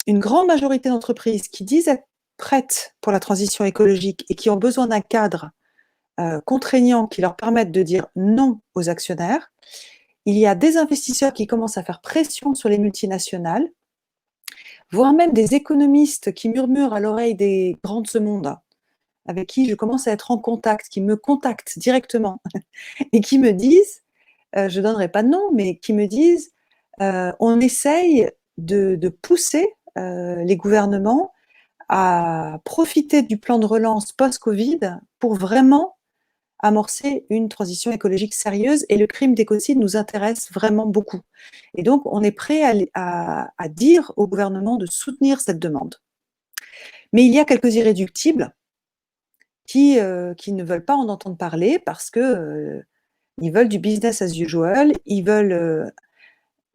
une grande majorité d'entreprises qui disent être prêtes pour la transition écologique et qui ont besoin d'un cadre contraignant qui leur permette de dire non aux actionnaires. Il y a des investisseurs qui commencent à faire pression sur les multinationales, voire même des économistes qui murmurent à l'oreille des grands de ce monde, avec qui je commence à être en contact, qui me contactent directement et qui me disent, je ne donnerai pas de nom, mais qui me disent, on essaye de pousser les gouvernements à profiter du plan de relance post-Covid pour vraiment amorcer une transition écologique sérieuse, et le crime d'écocide nous intéresse vraiment beaucoup. Et donc, on est prêt à dire au gouvernement de soutenir cette demande. Mais il y a quelques irréductibles qui ne veulent pas en entendre parler parce que ils veulent du business as usual, ils veulent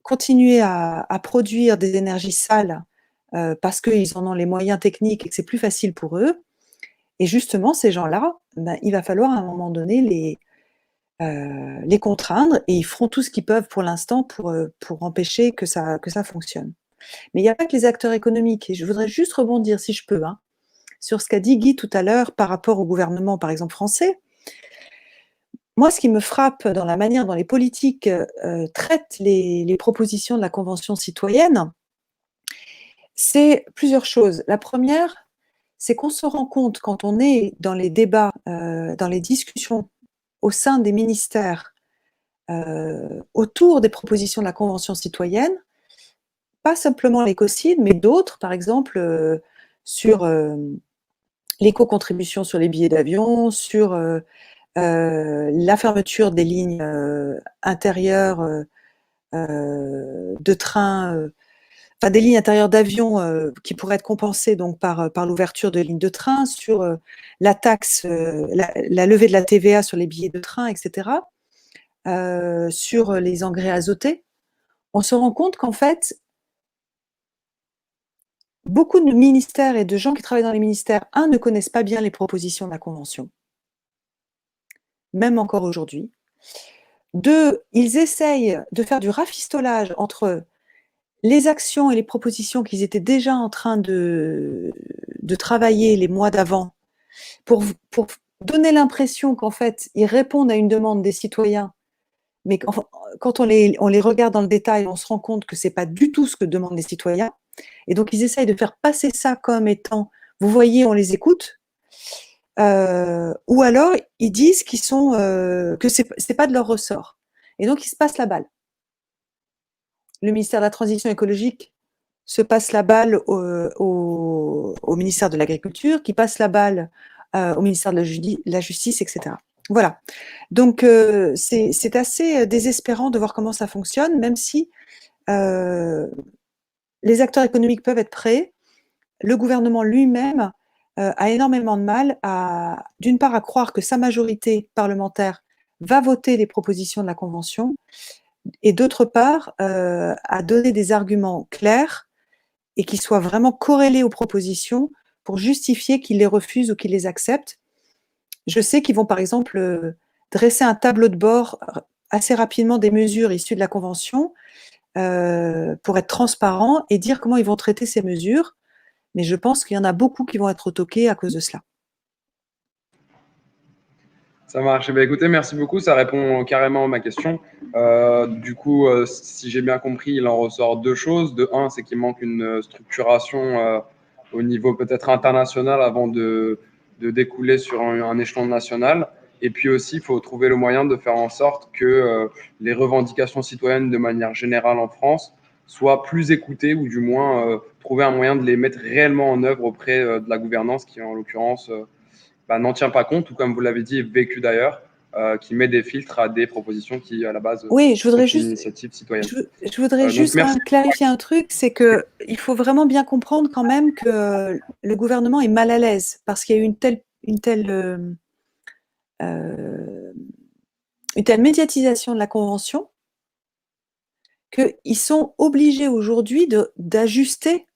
continuer à produire des énergies sales parce qu'ils en ont les moyens techniques et que c'est plus facile pour eux. Et justement, ces gens-là, ben, il va falloir à un moment donné les contraindre, et ils feront tout ce qu'ils peuvent pour l'instant pour empêcher que ça fonctionne. Mais il n'y a pas que les acteurs économiques. Et je voudrais juste rebondir, si je peux, sur ce qu'a dit Guy tout à l'heure par rapport au gouvernement, par exemple, français. Moi, ce qui me frappe dans la manière dont les politiques traitent les propositions de la Convention citoyenne, c'est plusieurs choses. La première, c'est qu'on se rend compte, quand on est dans les débats, dans les discussions au sein des ministères, autour des propositions de la Convention citoyenne, pas simplement l'écocide, mais d'autres, par exemple, sur l'éco-contribution sur les billets d'avion, sur la fermeture des lignes intérieures de train, enfin des lignes intérieures d'avion qui pourraient être compensées donc par l'ouverture de lignes de train, sur la taxe, la levée de la TVA sur les billets de train, etc., sur les engrais azotés. On se rend compte qu'en fait, beaucoup de ministères et de gens qui travaillent dans les ministères, ne connaissent pas bien les propositions de la Convention, même encore aujourd'hui. 2, ils essayent de faire du rafistolage entre les actions et les propositions qu'ils étaient déjà en train de travailler les mois d'avant pour donner l'impression qu'en fait, ils répondent à une demande des citoyens, mais quand on les regarde dans le détail, on se rend compte que ce n'est pas du tout ce que demandent les citoyens. Et donc, ils essayent de faire passer ça comme étant, vous voyez, on les écoute. Ou alors, ils disent qu'ils sont, que ce n'est pas de leur ressort. Et donc, ils se passent la balle. Le ministère de la Transition écologique se passe la balle au ministère de l'Agriculture, qui passe la balle au ministère de la Justice, etc. Voilà. Donc, c'est assez désespérant de voir comment ça fonctionne, même si les acteurs économiques peuvent être prêts. Le gouvernement lui-même a énormément de mal d'une part, à croire que sa majorité parlementaire va voter les propositions de la Convention, et d'autre part, à donner des arguments clairs et qui soient vraiment corrélés aux propositions pour justifier qu'ils les refusent ou qu'ils les acceptent. Je sais qu'ils vont, par exemple, dresser un tableau de bord assez rapidement des mesures issues de la Convention pour être transparents et dire comment ils vont traiter ces mesures. Mais je pense qu'il y en a beaucoup qui vont être au toqué à cause de cela. Ça marche. Eh bien, écoutez, merci beaucoup. Ça répond carrément à ma question. Du coup, si j'ai bien compris, il en ressort 2 choses. De un, c'est qu'il manque une structuration au niveau peut-être international avant de découler sur un échelon national. Et puis aussi, il faut trouver le moyen de faire en sorte que les revendications citoyennes de manière générale en France soient plus écoutées, ou du moins trouver un moyen de les mettre réellement en œuvre auprès de la gouvernance qui, en l'occurrence, n'en tient pas compte, ou comme vous l'avez dit, vécu d'ailleurs, qui met des filtres à des propositions qui, à la base, oui, je voudrais sont une initiative citoyenne. Je voudrais juste clarifier un truc, c'est qu'il faut vraiment bien comprendre quand même que le gouvernement est mal à l'aise, parce qu'il y a eu une telle médiatisation de la Convention qu'ils sont obligés aujourd'hui d'ajuster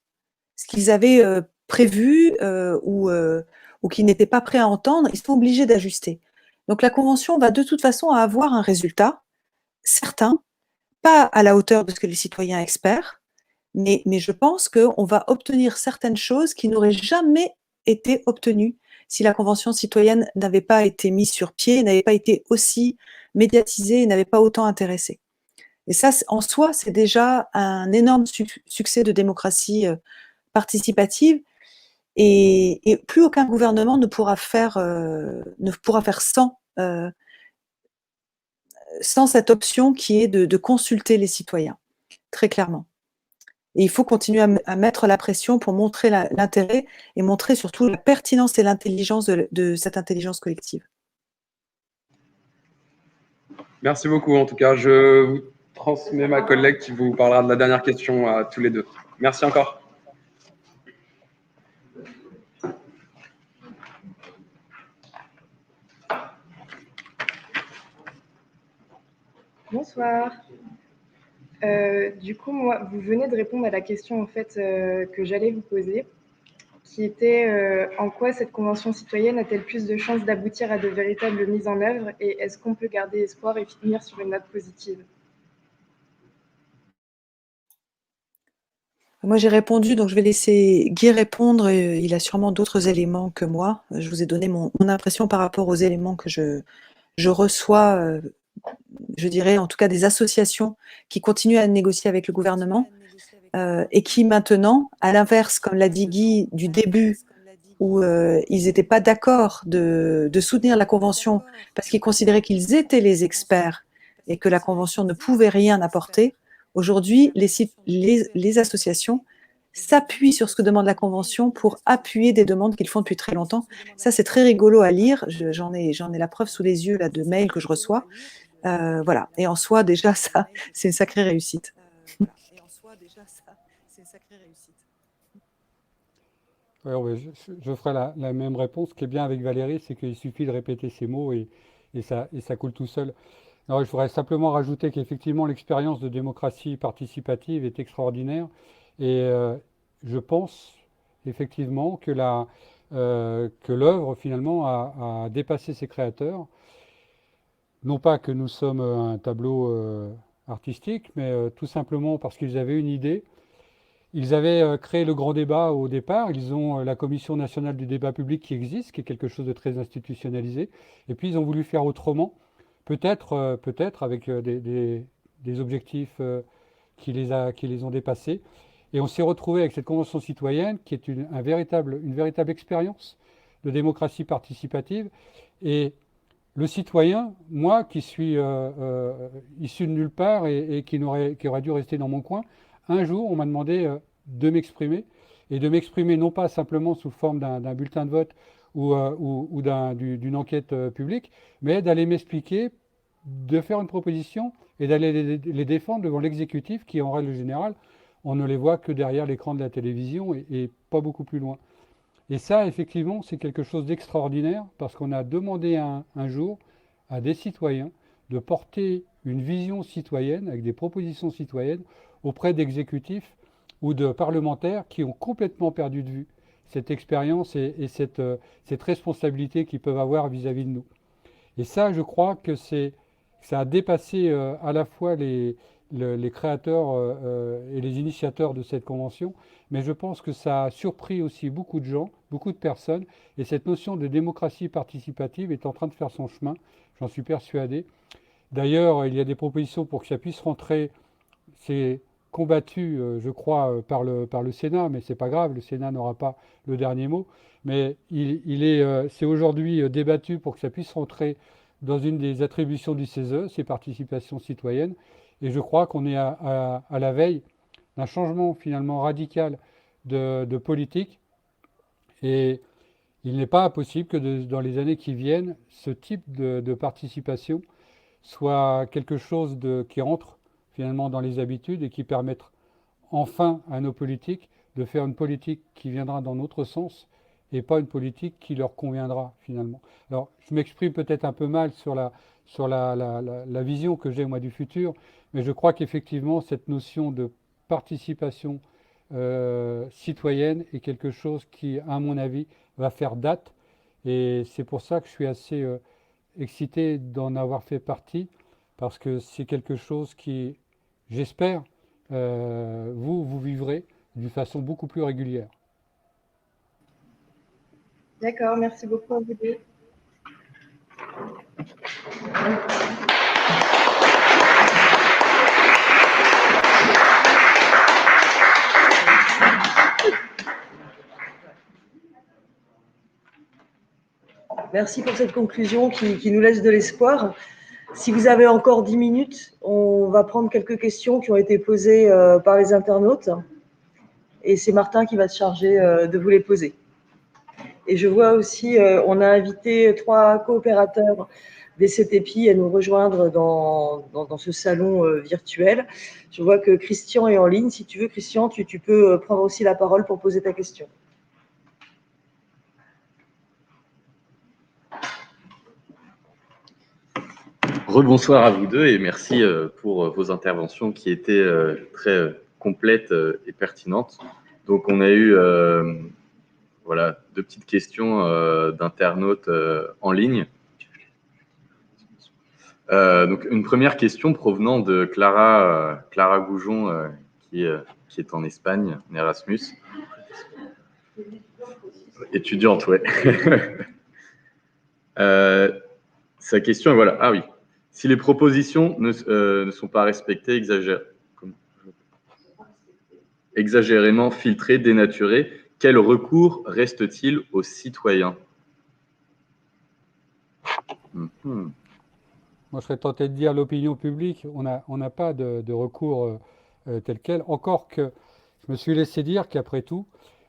ce qu'ils avaient prévu ou qu'ils n'étaient pas prêts à entendre. Ils sont obligés d'ajuster. Donc la Convention va de toute façon avoir un résultat certain, pas à la hauteur de ce que les citoyens espèrent, mais je pense qu'on va obtenir certaines choses qui n'auraient jamais été obtenues si la Convention citoyenne n'avait pas été mise sur pied, n'avait pas été aussi médiatisée, n'avait pas autant intéressé. Et ça, en soi, c'est déjà un énorme succès de démocratie participative. Et plus aucun gouvernement ne pourra faire sans cette option qui est de consulter les citoyens, très clairement. Et il faut continuer à mettre la pression pour montrer l'intérêt et montrer surtout la pertinence et l'intelligence de cette intelligence collective. Merci beaucoup. En tout cas, je vous transmets ma collègue qui vous parlera de la dernière question à tous les deux. Merci encore. Bonsoir. Du coup, moi, vous venez de répondre à la question en fait que j'allais vous poser, qui était en quoi cette convention citoyenne a-t-elle plus de chances d'aboutir à de véritables mises en œuvre et est-ce qu'on peut garder espoir et finir sur une note positive? Moi, j'ai répondu, donc je vais laisser Guy répondre. Il a sûrement d'autres éléments que moi. Je vous ai donné mon impression par rapport aux éléments que je reçois, je dirais en tout cas des associations qui continuent à négocier avec le gouvernement et qui maintenant, à l'inverse, comme l'a dit Guy, du début, où ils n'étaient pas d'accord de soutenir la Convention parce qu'ils considéraient qu'ils étaient les experts et que la Convention ne pouvait rien apporter. Aujourd'hui, les associations s'appuient sur ce que demande la Convention pour appuyer des demandes qu'ils font depuis très longtemps. Ça, c'est très rigolo à lire. J'en ai la preuve sous les yeux là, de mails que je reçois. Voilà. Et en soi, déjà, ça, c'est une sacrée réussite. Ouais, je ferai la même réponse. Ce qui est bien avec Valérie, c'est qu'il suffit de répéter ces mots et ça coule tout seul. Alors, je voudrais simplement rajouter qu'effectivement, l'expérience de démocratie participative est extraordinaire. Et je pense effectivement que l'œuvre, finalement, a dépassé ses créateurs. Non pas que nous sommes un tableau artistique, mais tout simplement parce qu'ils avaient une idée. Ils avaient créé le grand débat au départ. Ils ont la Commission nationale du débat public qui existe, qui est quelque chose de très institutionnalisé. Et puis, ils ont voulu faire autrement. Peut-être avec des objectifs qui les ont dépassés. Et on s'est retrouvé avec cette Convention citoyenne qui est une véritable expérience de démocratie participative. Et le citoyen, moi qui suis issu de nulle part et qui aurait dû rester dans mon coin, un jour on m'a demandé de m'exprimer, et de m'exprimer non pas simplement sous forme d'un bulletin de vote ou d'une enquête publique, mais d'aller m'expliquer, de faire une proposition et d'aller les défendre devant l'exécutif qui, en règle générale, on ne les voit que derrière l'écran de la télévision et pas beaucoup plus loin. Et ça, effectivement, c'est quelque chose d'extraordinaire parce qu'on a demandé un jour à des citoyens de porter une vision citoyenne avec des propositions citoyennes auprès d'exécutifs ou de parlementaires qui ont complètement perdu de vue cette expérience et cette responsabilité qu'ils peuvent avoir vis-à-vis de nous. Et ça, je crois que ça a dépassé à la fois les créateurs et les initiateurs de cette convention, mais je pense que ça a surpris aussi beaucoup de gens, beaucoup de personnes, et cette notion de démocratie participative est en train de faire son chemin, j'en suis persuadé. D'ailleurs, il y a des propositions pour que ça puisse rentrer, c'est combattu, je crois, par le Sénat, mais c'est pas grave, le Sénat n'aura pas le dernier mot, mais c'est aujourd'hui débattu pour que ça puisse rentrer dans une des attributions du CESE, c'est participation citoyenne, et je crois qu'on est à la veille d'un changement finalement radical de politique, et il n'est pas possible que dans les années qui viennent, ce type de participation soit quelque chose qui rentre finalement dans les habitudes et qui permette enfin à nos politiques de faire une politique qui viendra dans notre sens et pas une politique qui leur conviendra finalement. Alors, je m'exprime peut-être un peu mal sur la vision que j'ai moi du futur, mais je crois qu'effectivement cette notion de participation citoyenne est quelque chose qui, à mon avis, va faire date. Et c'est pour ça que je suis assez excité d'en avoir fait partie parce que c'est quelque chose qui, j'espère, vous vivrez d'une façon beaucoup plus régulière. D'accord, merci beaucoup à vous deux. Merci pour cette conclusion qui nous laisse de l'espoir. Si vous avez encore 10 minutes, on va prendre quelques questions qui ont été posées par les internautes. Et c'est Martin qui va se charger de vous les poser. Et je vois aussi, on a invité 3 coopérateurs des CTPI à nous rejoindre dans ce salon virtuel. Je vois que Christian est en ligne. Si tu veux, Christian, tu peux prendre aussi la parole pour poser ta question. Rebonsoir à vous deux et merci pour vos interventions qui étaient très complètes et pertinentes. Donc, on a eu voilà, 2 petites questions d'internautes en ligne. Donc, une première question provenant de Clara Goujon, qui est en Espagne, en Erasmus. Étudiante, ouais. Sa question est voilà. Ah oui. Si les propositions ne sont pas respectées, exagérément filtrées, dénaturées, quel recours reste-t-il aux citoyens? Moi, je serais tenté de dire l'opinion publique, on n'a pas de recours tel quel. Encore que je me suis laissé dire qu'après tout,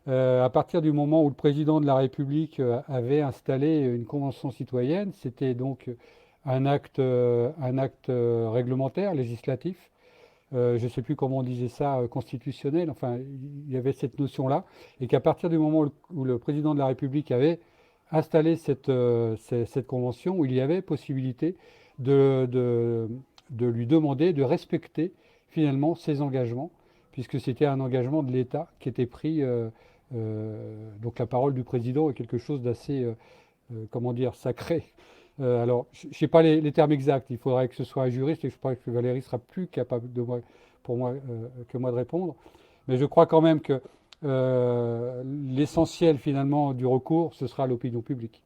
à partir du moment où le président de la République avait installé une convention citoyenne, c'était donc un acte réglementaire, législatif. Je ne sais plus comment on disait ça, constitutionnel. Enfin, il y avait cette notion-là. Et qu'à partir du moment où le président de la République avait installé cette convention, où il y avait possibilité de lui demander de respecter finalement ses engagements, puisque c'était un engagement de l'État qui était pris. Donc la parole du président est quelque chose d'assez, comment dire, sacré. Alors, je ne sais pas les termes exacts, il faudrait que ce soit un juriste et je crois que Valérie sera plus capable que moi de répondre. Mais je crois quand même que l'essentiel finalement du recours, ce sera l'opinion publique.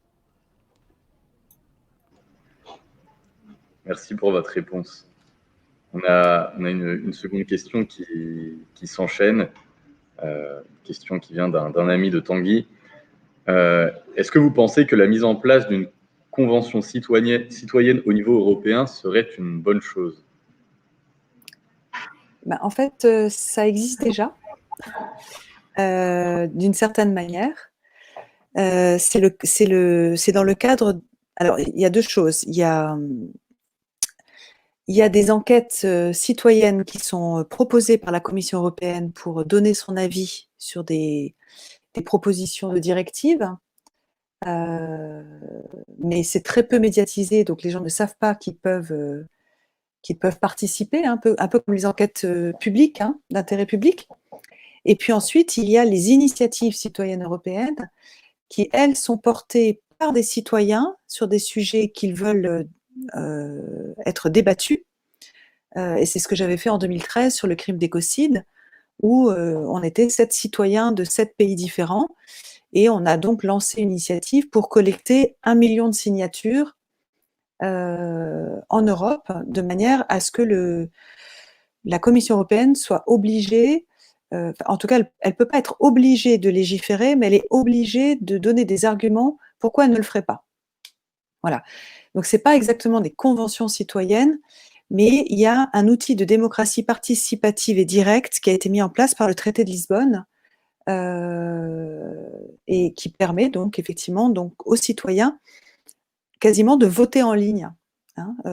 Merci pour votre réponse. On a une seconde question qui s'enchaîne, question qui vient d'un ami de Tanguy. Est-ce que vous pensez que la mise en place d'une convention citoyenne au niveau européen serait une bonne chose? En fait, ça existe déjà, d'une certaine manière. C'est dans le cadre. Alors, il y a 2 choses. Il y a des enquêtes citoyennes qui sont proposées par la Commission européenne pour donner son avis sur des propositions de directives. Mais c'est très peu médiatisé, donc les gens ne savent pas qu'ils peuvent participer, un peu comme les enquêtes publiques, d'intérêt public. Et puis ensuite, il y a les initiatives citoyennes européennes qui, elles, sont portées par des citoyens sur des sujets qu'ils veulent être débattus. Et c'est ce que j'avais fait en 2013 sur le crime d'écocide, où on était 7 citoyens de 7 pays différents. Et on a donc lancé une initiative pour collecter 1 million de signatures en Europe, de manière à ce que la Commission européenne soit obligée, en tout cas, elle ne peut pas être obligée de légiférer, mais elle est obligée de donner des arguments pourquoi elle ne le ferait pas. Voilà. Donc, ce n'est pas exactement des conventions citoyennes, mais il y a un outil de démocratie participative et directe qui a été mis en place par le traité de Lisbonne, et qui permet donc effectivement aux citoyens quasiment de voter en ligne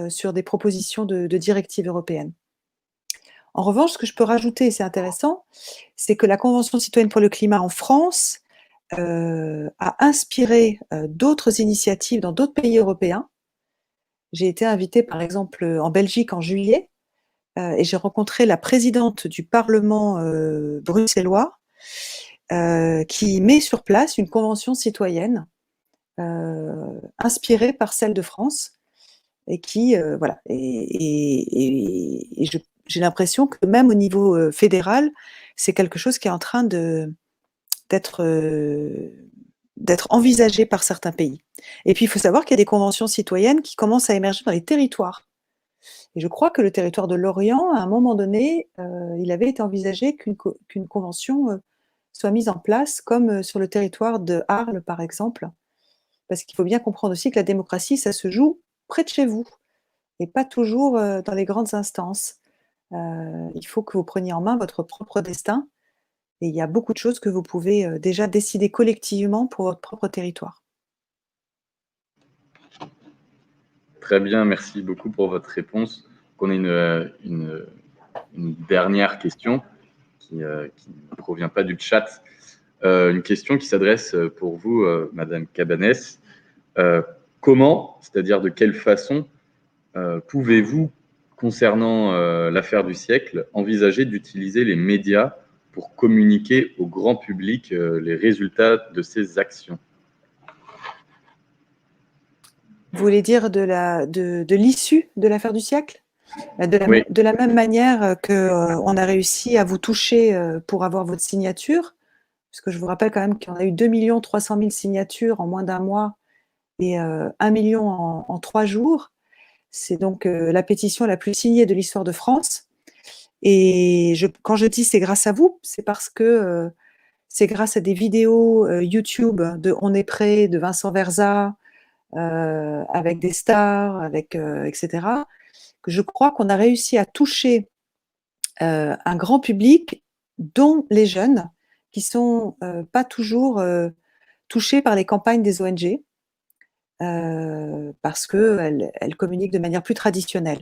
sur des propositions de directives européennes. En revanche, ce que je peux rajouter, et c'est intéressant, c'est que la Convention citoyenne pour le climat en France a inspiré d'autres initiatives dans d'autres pays européens. J'ai été invitée par exemple en Belgique en juillet et j'ai rencontré la présidente du Parlement bruxellois qui met sur place une convention citoyenne inspirée par celle de France et qui, voilà. Et j'ai l'impression que même au niveau fédéral, c'est quelque chose qui est en train d'être envisagé par certains pays. Et puis, il faut savoir qu'il y a des conventions citoyennes qui commencent à émerger dans les territoires. Et je crois que le territoire de Lorient, à un moment donné, il avait été envisagé qu'une convention soit mise en place, comme sur le territoire de Arles, par exemple. Parce qu'il faut bien comprendre aussi que la démocratie, ça se joue près de chez vous et pas toujours dans les grandes instances. Il faut que vous preniez en main votre propre destin et il y a beaucoup de choses que vous pouvez déjà décider collectivement pour votre propre territoire. Très bien, merci beaucoup pour votre réponse. On a une dernière question qui ne provient pas du chat. Une question qui s'adresse pour vous, Madame Cabanès. Comment, c'est-à-dire de quelle façon, pouvez-vous, concernant l'affaire du siècle, envisager d'utiliser les médias pour communiquer au grand public les résultats de ces actions? Vous voulez dire de l'issue de l'affaire du siècle? Oui. De la même manière qu'on a réussi à vous toucher pour avoir votre signature, parce que je vous rappelle quand même qu'on a eu 2 300 000 signatures en moins d'un mois et 1 million en 3 jours. C'est donc la pétition la plus signée de l'histoire de France. Et quand je dis c'est grâce à vous, c'est parce que c'est grâce à des vidéos YouTube de On est prêt, de Vincent Verza, avec des stars, etc., que je crois qu'on a réussi à toucher un grand public, dont les jeunes, qui sont pas toujours touchés par les campagnes des ONG, parce qu'elles communiquent de manière plus traditionnelle.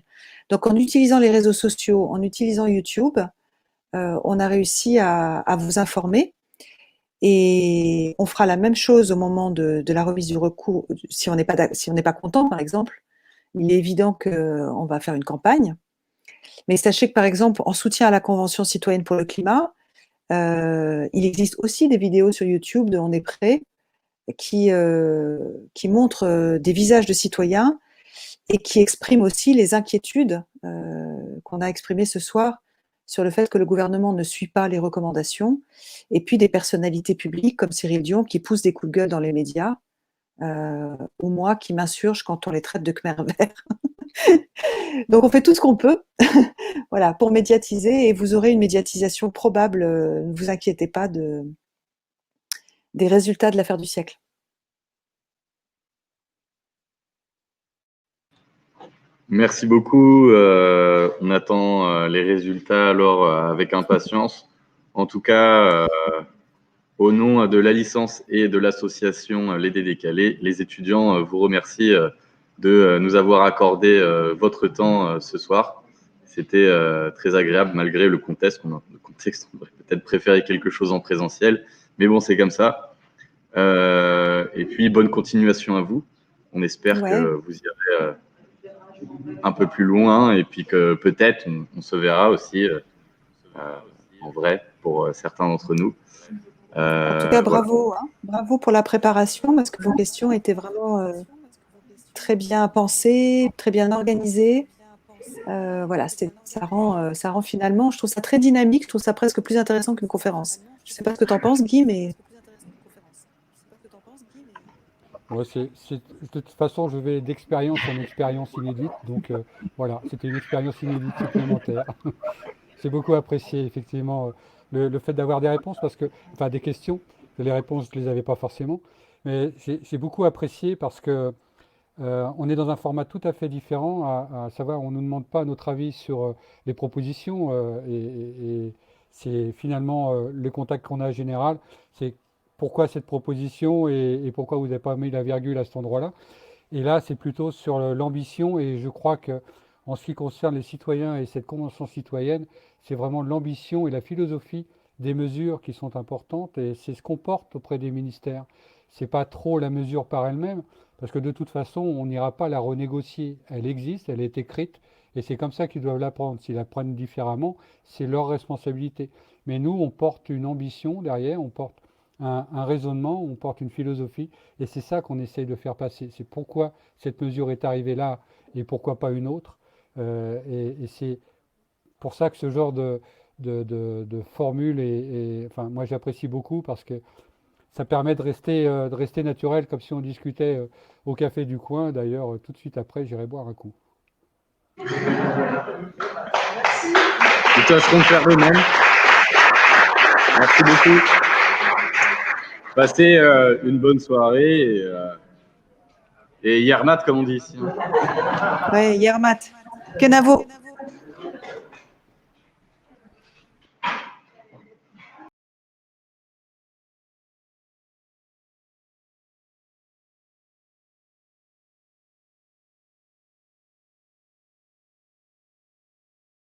Donc en utilisant les réseaux sociaux, en utilisant YouTube, on a réussi à vous informer. Et on fera la même chose au moment de la remise du recours. Si on n'est pas content, par exemple, il est évident qu'on va faire une campagne. Mais sachez que, par exemple, en soutien à la Convention citoyenne pour le climat, il existe aussi des vidéos sur YouTube de On est prêt qui montrent des visages de citoyens et qui expriment aussi les inquiétudes qu'on a exprimées ce soir sur le fait que le gouvernement ne suit pas les recommandations, et puis des personnalités publiques comme Cyril Dion qui poussent des coups de gueule dans les médias, ou moi qui m'insurge quand on les traite de Khmer vert. Donc on fait tout ce qu'on peut voilà, pour médiatiser, et vous aurez une médiatisation probable, ne vous inquiétez pas des résultats de l'affaire du siècle. Merci beaucoup. On attend les résultats alors avec impatience. En tout cas, au nom de la licence et de l'association Les Dédécalés, les étudiants vous remercient de nous avoir accordé votre temps ce soir. C'était très agréable malgré le contexte. On aurait peut-être préféré quelque chose en présentiel, mais bon, c'est comme ça. Et puis, bonne continuation à vous. On espère que vous irez un peu plus loin et puis que peut-être on se verra aussi en vrai pour certains d'entre nous. En tout cas, bravo, voilà. Bravo pour la préparation, parce que vos questions étaient vraiment très bien pensées, très bien organisées. Voilà, ça rend finalement, je trouve ça très dynamique, je trouve ça presque plus intéressant qu'une conférence. Je ne sais pas ce que tu en penses, Guy, mais... Ouais, de toute façon, je vais d'expérience en expérience inédite, donc voilà, c'était une expérience inédite supplémentaire. C'est beaucoup apprécié, effectivement, le fait d'avoir des réponses, enfin des questions, les réponses, je ne les avais pas forcément, mais j'ai beaucoup apprécié parce que on est dans un format tout à fait différent, à savoir, on ne nous demande pas notre avis sur les propositions, et c'est finalement le contact qu'on a en général, c'est pourquoi cette proposition et pourquoi vous n'avez pas mis la virgule à cet endroit-là. Et là, c'est plutôt sur l'ambition, et je crois que en ce qui concerne les citoyens et cette convention citoyenne, c'est vraiment l'ambition et la philosophie des mesures qui sont importantes, et c'est ce qu'on porte auprès des ministères. C'est pas trop la mesure par elle-même, parce que de toute façon, on n'ira pas la renégocier. Elle existe, elle est écrite, et c'est comme ça qu'ils doivent la prendre. S'ils la prennent différemment, c'est leur responsabilité. Mais nous, on porte une ambition derrière, on porte un raisonnement, on porte une philosophie, et c'est ça qu'on essaye de faire passer. C'est pourquoi cette mesure est arrivée là et pourquoi pas une autre. Et c'est pour ça que ce genre de formule enfin, moi j'apprécie beaucoup parce que ça permet de rester naturel, comme si on discutait au café du coin. D'ailleurs, tout de suite après, j'irai boire un coup. Nous tâcherons de faire de même. Merci beaucoup. Passez une bonne soirée et Yermat, comme on dit ici. Ouais, Yermat. Kenavo.